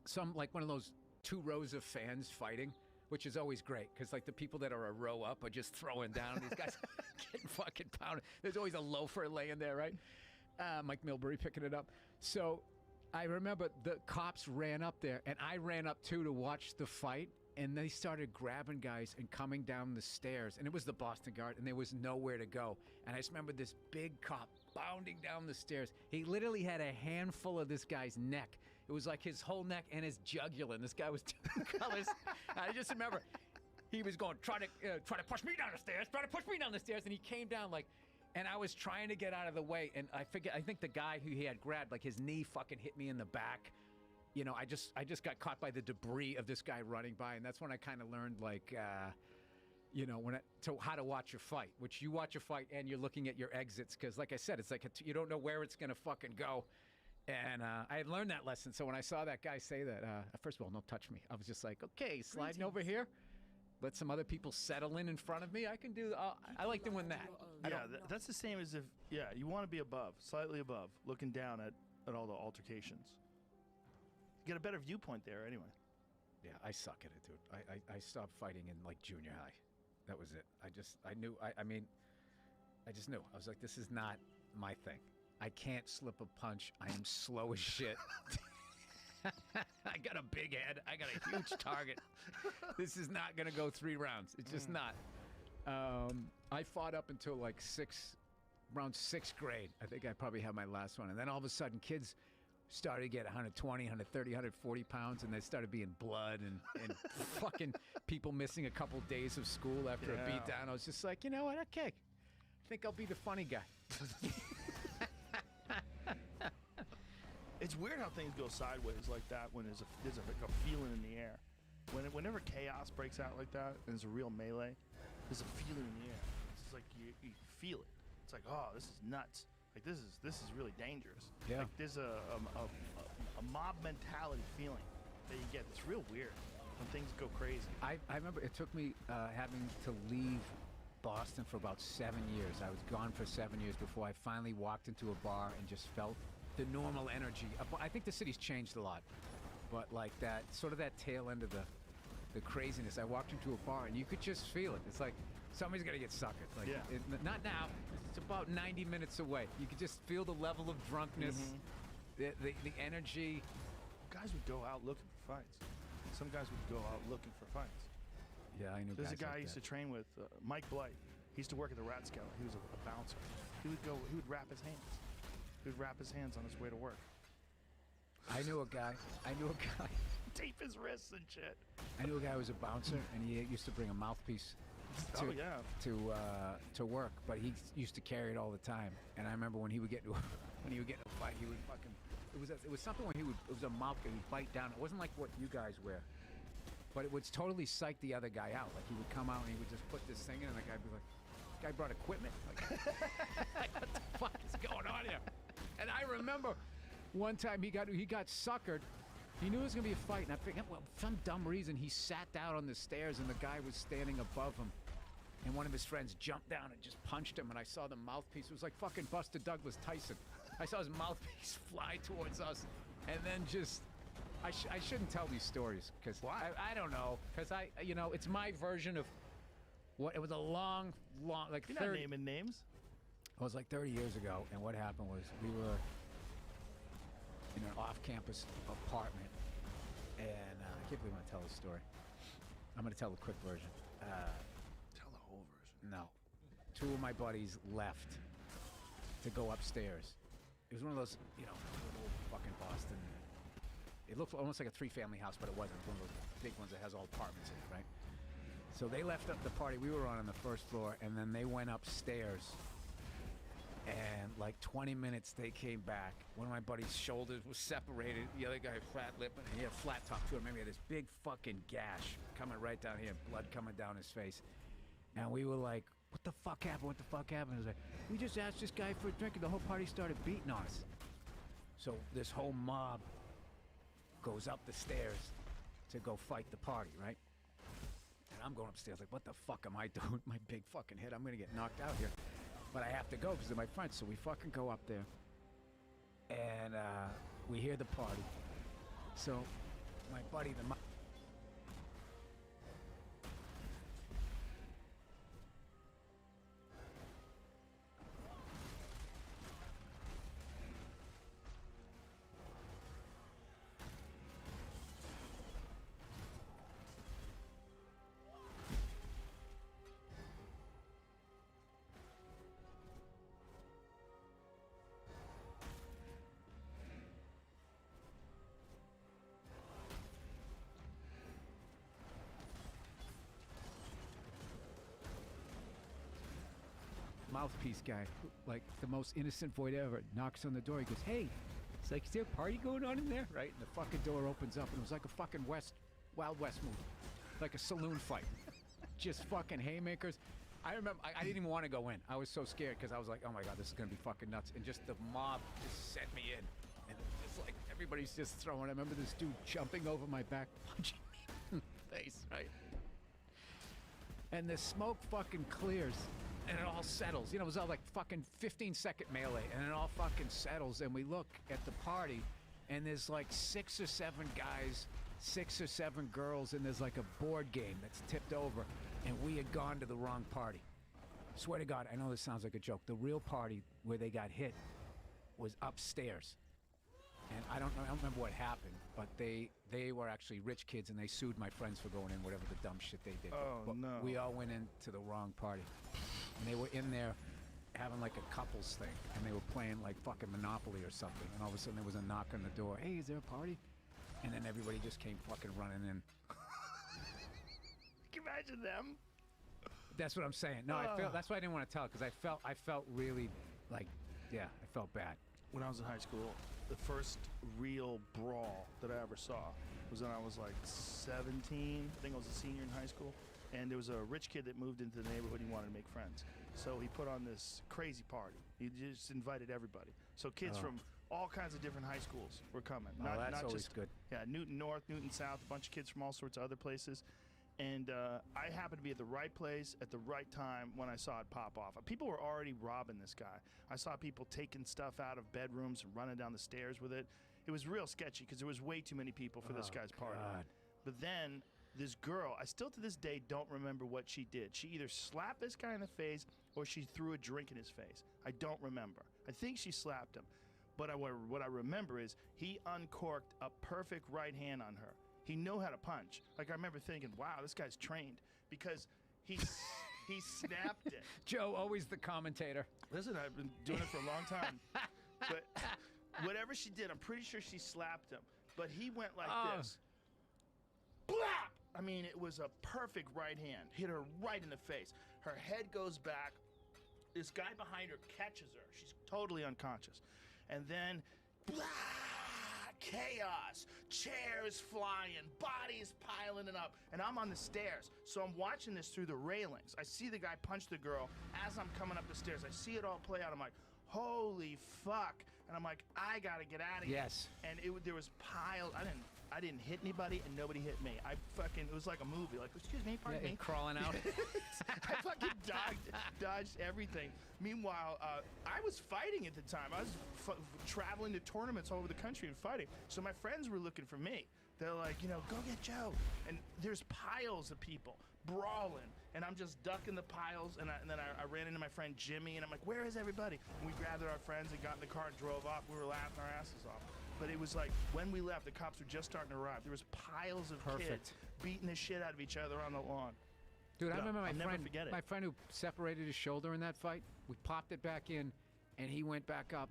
some like one of those 2 rows of fans fighting, which is always great because like the people that are a row up are just throwing down. These guys getting fucking pounded. There's always a loafer laying there, right? Mike Milbury picking it up. So I remember the cops ran up there, and I ran up too to watch the fight. And they started grabbing guys and coming down the stairs. And it was the Boston Guard, and there was nowhere to go. And I just remember this big cop bounding down the stairs. He literally had a handful of this guy's neck. It was like his whole neck and his jugular. And this guy was two colors. I just remember he was going, try to push me down the stairs, try to push me down the stairs. And he came down like, and I was trying to get out of the way. And I think the guy who he had grabbed, like his knee fucking hit me in the back. You know, I just got caught by the debris of this guy running by, and that's when I kind of learned, like, you know, how to watch your fight. Which you watch your fight and you're looking at your exits, because, like I said, it's like you don't know where it's gonna fucking go. And I had learned that lesson. So when I saw that guy say that, first of all, don't touch me. I was just like, okay, sliding over here. Let some other people settle in front of me. I can do. I like doing that. Yeah, that's the same as if you want to be above, slightly above, looking down at all the altercations. Get a better viewpoint there anyway. Yeah, I suck at it, dude. I stopped fighting in like junior high. That was it. I just knew. I just knew. I was like, this is not my thing. I can't slip a punch. I am slow as shit. I got a big head. I got a huge target. This is not gonna go 3 rounds. It's just not. I fought up until like around 6th grade. I think I probably had my last one, and then all of a sudden, kids started to get 120, 130, 140 pounds, and they started being blood and fucking people missing a couple days of school after a beatdown. I was just like, you know what? Okay, I think I'll be the funny guy. It's weird how things go sideways like that when there's a feeling in the air. Whenever chaos breaks out like that and there's a real melee, there's a feeling in the air. It's just like you feel it. It's like, oh, this is nuts. Like this is really dangerous. Yeah. Like there's a mob mentality feeling that you get. It's real weird when things go crazy. I remember it took me having to leave Boston for about 7 years. I was gone for 7 years before I finally walked into a bar and just felt the normal energy. I think the city's changed a lot, but like that tail end of the craziness. I walked into a bar and you could just feel it. It's like somebody's gonna get suckered. Like, not now. It's about 90 minutes away. You could just feel the level of drunkenness, the energy. Guys would go out looking for fights. Some guys would go out looking for fights. Yeah, I knew. There's a guy like I used to train with, Mike Blight. He used to work at the Rat Scout. He was a bouncer. He would wrap his hands. He would wrap his hands on his way to work. I knew a guy. Tape his wrists and shit. I knew a guy who was a bouncer, and he used to bring a mouthpiece to work, but he used to carry it all the time. And I remember when he would get into a fight, he would fucking. It was something when it was a mouth that he'd bite down. It wasn't like what you guys wear, but it would totally psych the other guy out. Like he would come out and he would just put this thing in, and the guy would be like, "This guy brought equipment. Like, what the fuck is going on here?" And I remember one time he got suckered. He knew it was gonna be a fight, and I figured, well, for some dumb reason, he sat down on the stairs, and the guy was standing above him. And one of his friends jumped down and just punched him, and I saw the mouthpiece. It was like fucking Buster Douglas Tyson. I saw his mouthpiece fly towards us, and then just, I shouldn't tell these stories, because I don't know, because it's my version of what, it was a long, like You're not naming names. It was like 30 years ago, and what happened was we were in an off-campus apartment, and I can't believe I'm gonna tell this story. I'm gonna tell the quick version. Tell the whole version. No. Two of my buddies left to go upstairs. It was one of those, little fucking Boston. It looked almost like a three-family house, but it wasn't. It was one of those big ones that has all apartments in it, right? So they left up the party we were on the first floor, and then they went upstairs. And like 20 minutes, they came back. One of my buddy's shoulders was separated. The other guy flat lip, and he had a flat top too. Maybe he had this big fucking gash coming right down here, blood coming down his face. And we were like, "What the fuck happened? What the fuck happened?" It was like, "We just asked this guy for a drink, and the whole party started beating on us." So this whole mob goes up the stairs to go fight the party, right? And I'm going upstairs like, "What the fuck am I doing with my big fucking head? I'm gonna get knocked out here." But I have to go because they're my friends. So we fucking go up there. And we hear the party. So my buddy, mouthpiece guy, like the most innocent void ever, knocks on the door. He goes, "Hey," it's like, "Is there a party going on in there?" Right? And the fucking door opens up, and it was like a fucking Wild West movie, like a saloon fight, just fucking haymakers. I remember I didn't even want to go in. I was so scared because I was like, "Oh my god, this is gonna be fucking nuts!" And just the mob just sent me in, and it's like everybody's just throwing. I remember this dude jumping over my back, punching me in the face, right? And the smoke fucking clears. And it all settles. It was all like fucking 15-second melee, and it all fucking settles. And we look at the party, and there's like 6 or 7 guys, 6 or 7 girls, and there's like a board game that's tipped over. And we had gone to the wrong party. Swear to God, I know this sounds like a joke. The real party where they got hit was upstairs. And I don't remember what happened, but they were actually rich kids, and they sued my friends for going in, whatever the dumb shit they did. Oh, but no. We all went into the wrong party. And they were in there having like a couples thing, and they were playing like fucking Monopoly or something. And all of a sudden there was a knock on the door. "Hey, is there a party?" And then everybody just came fucking running in. Can you imagine them? That's what I'm saying. No, I felt, that's why I didn't want to tell, because I felt really like, I felt bad. When I was in high school, the first real brawl that I ever saw was when I was like 17. I think I was a senior in high school. And there was a rich kid that moved into the neighborhood. He wanted to make friends. So he put on this crazy party. He just invited everybody. So kids from all kinds of different high schools were coming. That's always just good. Yeah, Newton North, Newton South, a bunch of kids from all sorts of other places. And I happened to be at the right place at the right time when I saw it pop off. People were already robbing this guy. I saw people taking stuff out of bedrooms and running down the stairs with it. It was real sketchy because there was way too many people for this guy's party. God. But then this girl, I still to this day don't remember what she did. She either slapped this guy in the face or she threw a drink in his face. I don't remember. I think she slapped him. But what I remember is he uncorked a perfect right hand on her. He knew how to punch. Like, I remember thinking, wow, this guy's trained, because he snapped it. Joe, always the commentator. Listen, I've been doing it for a long time. But Whatever she did, I'm pretty sure she slapped him. But he went like this. Blah! I mean, it was a perfect right hand. Hit her right in the face. Her head goes back. This guy behind her catches her. She's totally unconscious. And then, blah! Chaos. Chairs flying. Bodies piling it up. And I'm on the stairs. So I'm watching this through the railings. I see the guy punch the girl as I'm coming up the stairs. I see it all play out. I'm like, holy fuck. And I'm like, I gotta get out of here. Yes. And there was piles. I didn't hit anybody, and nobody hit me. It was like a movie. Like, excuse me, pardon me. Crawling out. I fucking dodged everything. Meanwhile, I was fighting at the time. I was traveling to tournaments all over the country and fighting. So my friends were looking for me. They're like, go get Joe. And there's piles of people brawling, and I'm just ducking the piles. And then I ran into my friend Jimmy, and I'm like, where is everybody? And we gathered our friends and got in the car and drove off. We were laughing our asses off. But it was like, when we left, the cops were just starting to arrive. There was piles of kids beating the shit out of each other on the lawn. Dude, I remember my friend who separated his shoulder in that fight. We popped it back in, and he went back up,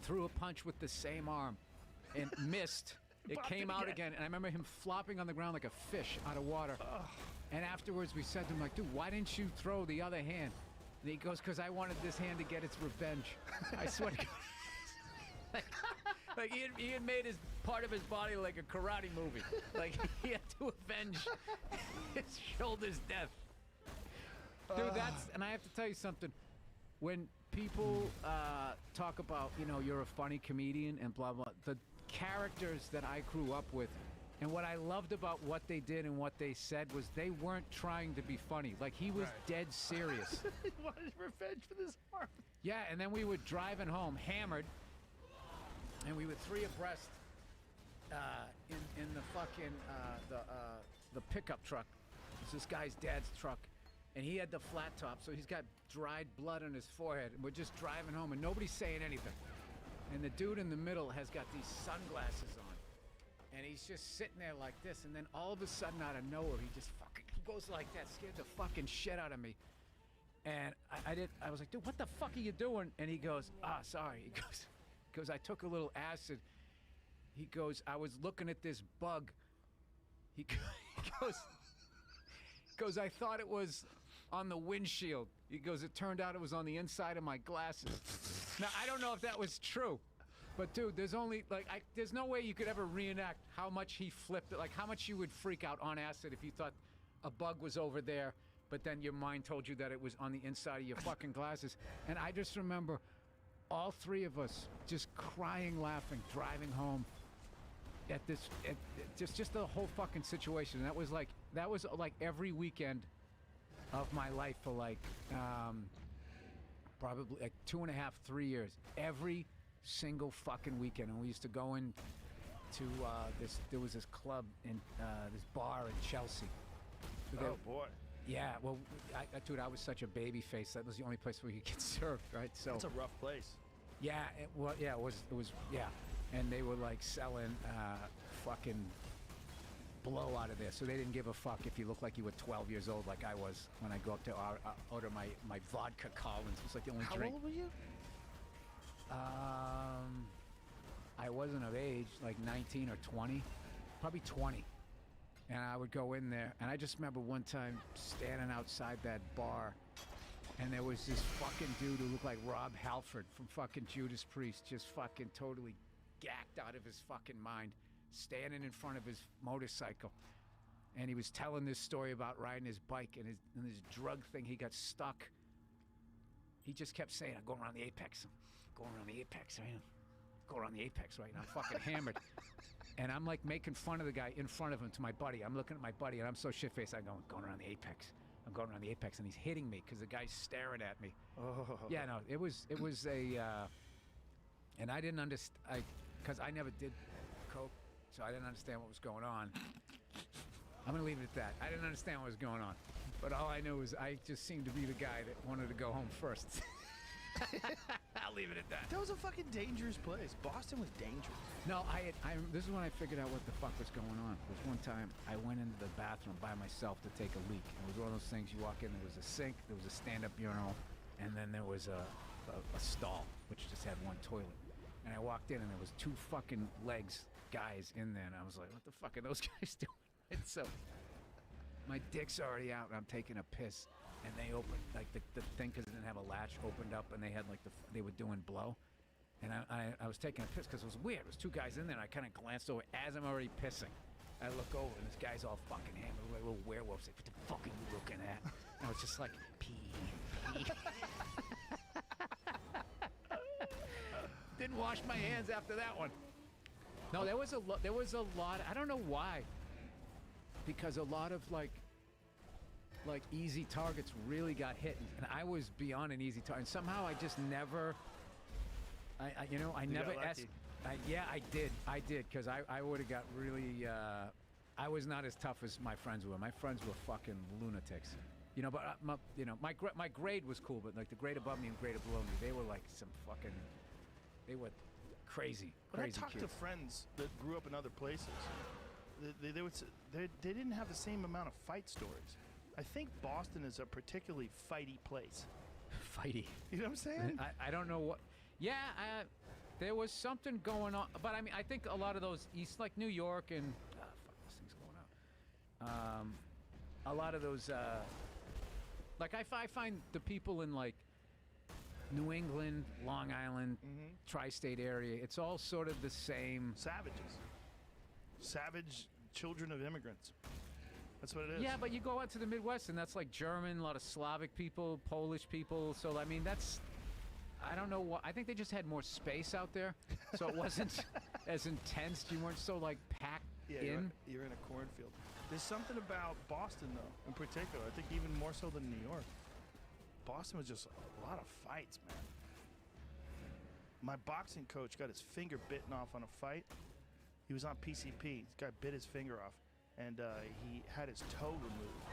threw a punch with the same arm, and missed. It came out again, and I remember him flopping on the ground like a fish out of water. And afterwards, we said to him, like, dude, why didn't you throw the other hand? And he goes, because I wanted this hand to get its revenge. I swear to God. Like he had made his part of his body like a karate movie. Like he had to avenge his shoulder's death. Dude, and I have to tell you something. When people talk about, you're a funny comedian and blah, blah, the characters that I grew up with, and what I loved about what they did and what they said was they weren't trying to be funny. Like he was dead serious. He wanted revenge for this arm. Yeah, and then we were driving home, hammered, and we were three abreast in the fucking the pickup truck. It's this guy's dad's truck, and he had the flat top, so he's got dried blood on his forehead. And we're just driving home, and nobody's saying anything. And the dude in the middle has got these sunglasses on, and he's just sitting there like this. And then all of a sudden, out of nowhere, he goes like that, scared the fucking shit out of me. And I was like, dude, what the fuck are you doing? And he goes, sorry. He goes, I took a little acid. He goes, I was looking at this bug. He goes, I thought it was on the windshield. He goes, it turned out it was on the inside of my glasses. Now, I don't know if that was true, but dude, there's no way you could ever reenact how much he flipped it, like how much you would freak out on acid if you thought a bug was over there, but then your mind told you that it was on the inside of your fucking glasses. And I just remember all three of us just crying, laughing, driving home at just the whole fucking situation. And that was like every weekend of my life for probably like 2.5, 3 years. Every single fucking weekend. And we used to go in to there was this club in this bar in Chelsea. Oh boy. Yeah, well, dude, I was such a baby face. That was the only place where you could get served, right? So it's a rough place. Yeah, it was, yeah. And they were like selling fucking blow out of there. So they didn't give a fuck if you looked like you were 12 years old, like I was when I go up to order my vodka Collins. It was like the only drink. How old were you? I wasn't of age, like 19 or 20, probably 20. And I would go in there, and I just remember one time standing outside that bar, and there was this fucking dude who looked like Rob Halford from fucking Judas Priest, just fucking totally gacked out of his fucking mind, standing in front of his motorcycle. And he was telling this story about riding his bike and his drug thing. He got stuck. He just kept saying, I'm going around the apex. I'm going around the apex, right? Go around the apex, right? And I'm fucking hammered. And I'm like making fun of the guy in front of him to my buddy. I'm looking at my buddy, and I'm so shit-faced. I'm going around the apex. I'm going around the apex, and he's hitting me because the guy's staring at me. Oh. Yeah, no, it was a, and I didn't understand, because I never did coke, so I didn't understand what was going on. I'm gonna leave it at that. I didn't understand what was going on, but all I knew was I just seemed to be the guy that wanted to go home first. I'll leave it at that. That was a fucking dangerous place. Boston was dangerous. No, this is when I figured out what the fuck was going on. There was one time I went into the bathroom by myself to take a leak. It was one of those things you walk in, there was a sink, there was a stand-up urinal, and then there was a stall, which just had one toilet. And I walked in, and there was 2 fucking legs guys in there, and I was like, what the fuck are those guys doing? And so my dick's already out, and I'm taking a piss, and they opened, like, the thing, because it didn't have a latch, opened up, and they had, like, they were doing blow. And I was taking a piss because it was weird. It was 2 guys in there, and I kind of glanced over as I'm already pissing. I look over, and this guy's all fucking hammered, like little werewolves. Like, what the fuck are you looking at? And I was just like, pee. Didn't wash my hands after that one. No, there was a lot. I don't know why. Because a lot of like easy targets really got hit, and I was beyond an easy target. And somehow I just never. I never asked. Yeah, I did, because I would have got really. I was not as tough as my friends were. My friends were fucking lunatics. But my grade was cool, but like the grade above me and grade below me, they were like some fucking. They were crazy. When I talked to friends that grew up in other places, they would say they didn't have the same amount of fight stories. I think Boston is a particularly fighty place. Fighty. You know what I'm saying? I don't know what. Yeah, there was something going on, but I mean, I think a lot of those east, like New York and fuck, this thing's going out. A lot of those, like I find the people in like New England, Long Island, tri-state area, it's all sort of the same. Savages. Savage children of immigrants. That's what it is. Yeah, but you go out to the Midwest, and that's like German, a lot of Slavic people, Polish people. So I mean, that's. I don't know what. I think they just had more space out there, so it wasn't as intense. You weren't so like packed in. You're in a cornfield. There's something about Boston, though, in particular. I think even more so than New York. Boston was just a lot of fights, man. My boxing coach got his finger bitten off on a fight. He was on PCP. This guy bit his finger off, and he had his toe removed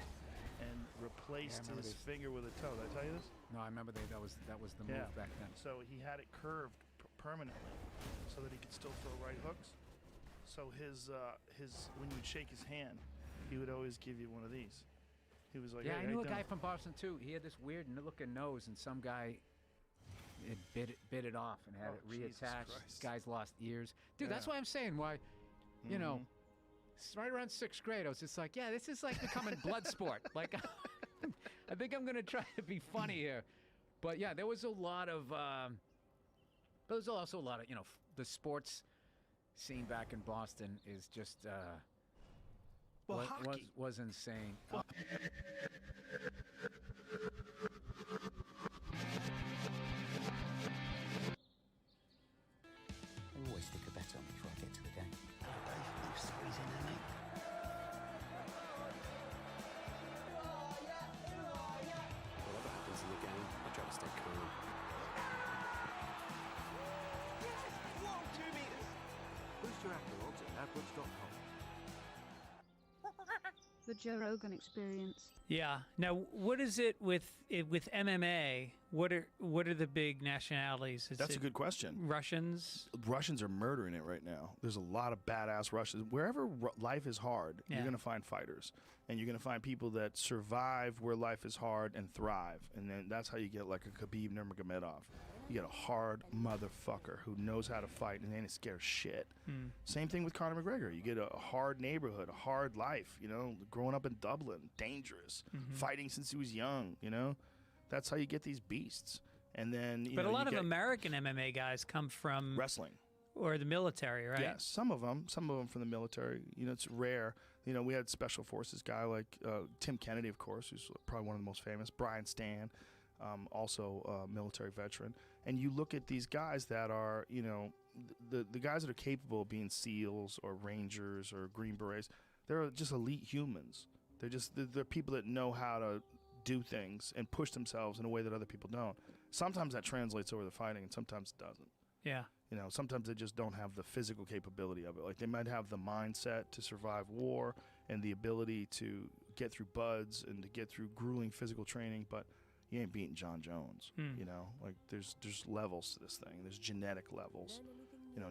and replaced his finger with a toe. Did I tell you this? No, I remember that was the move back then. So he had it curved permanently, so that he could still throw right hooks. So his when you would shake his hand, he would always give you one of these. He was like, yeah, hey, I knew a guy from Boston too. He had this weird looking nose, and some guy it bit it off and had it reattached. Guys lost ears, dude. That's why I'm saying why, you know. Right around 6th grade, I was just like, yeah, this is like becoming blood sport. Like, I think I'm going to try to be funny here. But yeah, there was a lot of, there was also a lot of, the sports scene back in Boston is just, was insane. I always think a bet on before I get to the game. Dave, squeeze in there, mate. Whatever happens in the game, I try to stay calm. Whoa, 2 meters! Boost your Apple odds at adwoods.com. The Joe Rogan Experience. Yeah. Now, what is it with MMA? What are the big nationalities? That's a good question. Russians? Russians are murdering it right now. There's a lot of badass Russians. Wherever life is hard, you're going to find fighters. And you're going to find people that survive where life is hard and thrive. And then that's how you get like a Khabib Nurmagomedov. You get a hard motherfucker who knows how to fight and ain't scared of shit. Same thing with Conor McGregor. You get a hard neighborhood, a hard life, growing up in Dublin, dangerous, fighting since he was young, That's how you get these beasts. And then, but a lot of American MMA guys come from wrestling or the military, right? Yeah, some of them from the military. It's rare. We had special forces guy like Tim Kennedy, of course, who's probably one of the most famous. Brian Stan, also a military veteran. And you look at these guys that are, the guys that are capable of being SEALs or Rangers or Green Berets. They're just elite humans. They're people that know how to do things and push themselves in a way that other people don't. Sometimes that translates over the fighting, and sometimes it doesn't. Yeah. Sometimes they just don't have the physical capability of it. Like they might have the mindset to survive war and the ability to get through buds and to get through grueling physical training, but you ain't beating John Jones. Like there's levels to this thing. There's genetic levels.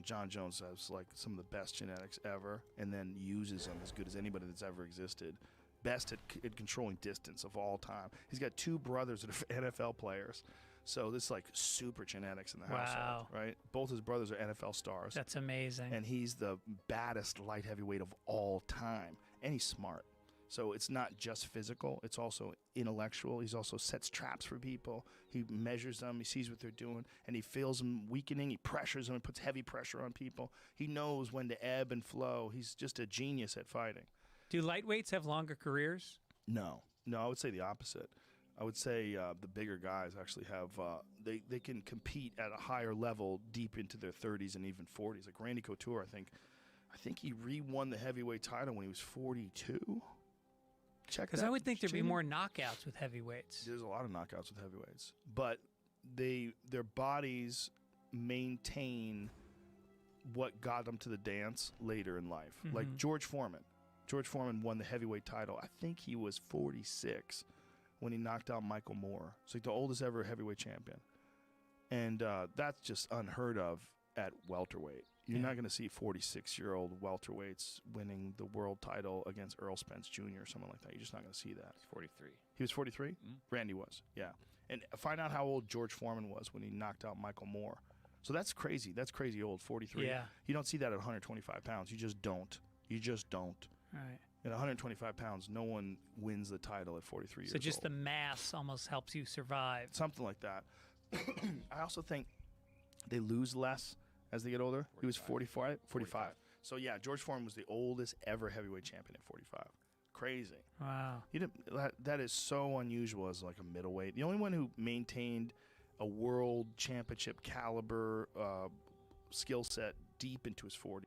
John Jones has like some of the best genetics ever, and then uses them as good as anybody that's ever existed. Best at controlling distance of all time. He's got 2 brothers that are NFL players. So this is like super genetics in the Wow. household, right? Both his brothers are NFL stars. That's amazing. And he's the baddest light heavyweight of all time. And he's smart. So it's not just physical, it's also intellectual. He's also sets traps for people. He measures them, he sees what they're doing, and he feels them weakening. He pressures them and puts heavy pressure on people. He knows when to ebb and flow. He's just a genius at fighting. Do lightweights have longer careers? No, I would say the opposite. I would say the bigger guys actually have, they can compete at a higher level deep into their 30s and even 40s. Like Randy Couture, I think he re-won the heavyweight title when he was 42. Check Because that. I would think there'd be Jamie. more knockouts with heavyweights. There's a lot of knockouts with heavyweights, but their bodies maintain what got them to the dance later in life. Mm-hmm. Like George Foreman. George Foreman won the heavyweight title. I think he was 46 when he knocked out Michael Moore. It's like the oldest ever heavyweight champion, and that's just unheard of at welterweight. You're not going to see 46-year-old welterweights winning the world title against Earl Spence Jr. or someone like that. You're just not going to see that. He's 43. He was 43? Randy was, yeah. And find out how old George Foreman was when he knocked out Michael Moore. So that's crazy. That's crazy old, 43. Yeah. You don't see that at 125 pounds. You just don't. Right. At 125 pounds, no one wins the title at 43 years So just old. the mass almost helps you survive. Something like that. I also think they lose less as they get older. 45. He was 45. So, yeah, George Foreman was the oldest ever heavyweight champion at 45. Crazy. Wow. That is so unusual as like a middleweight. The only one who maintained a world championship caliber skill set deep into his 40s.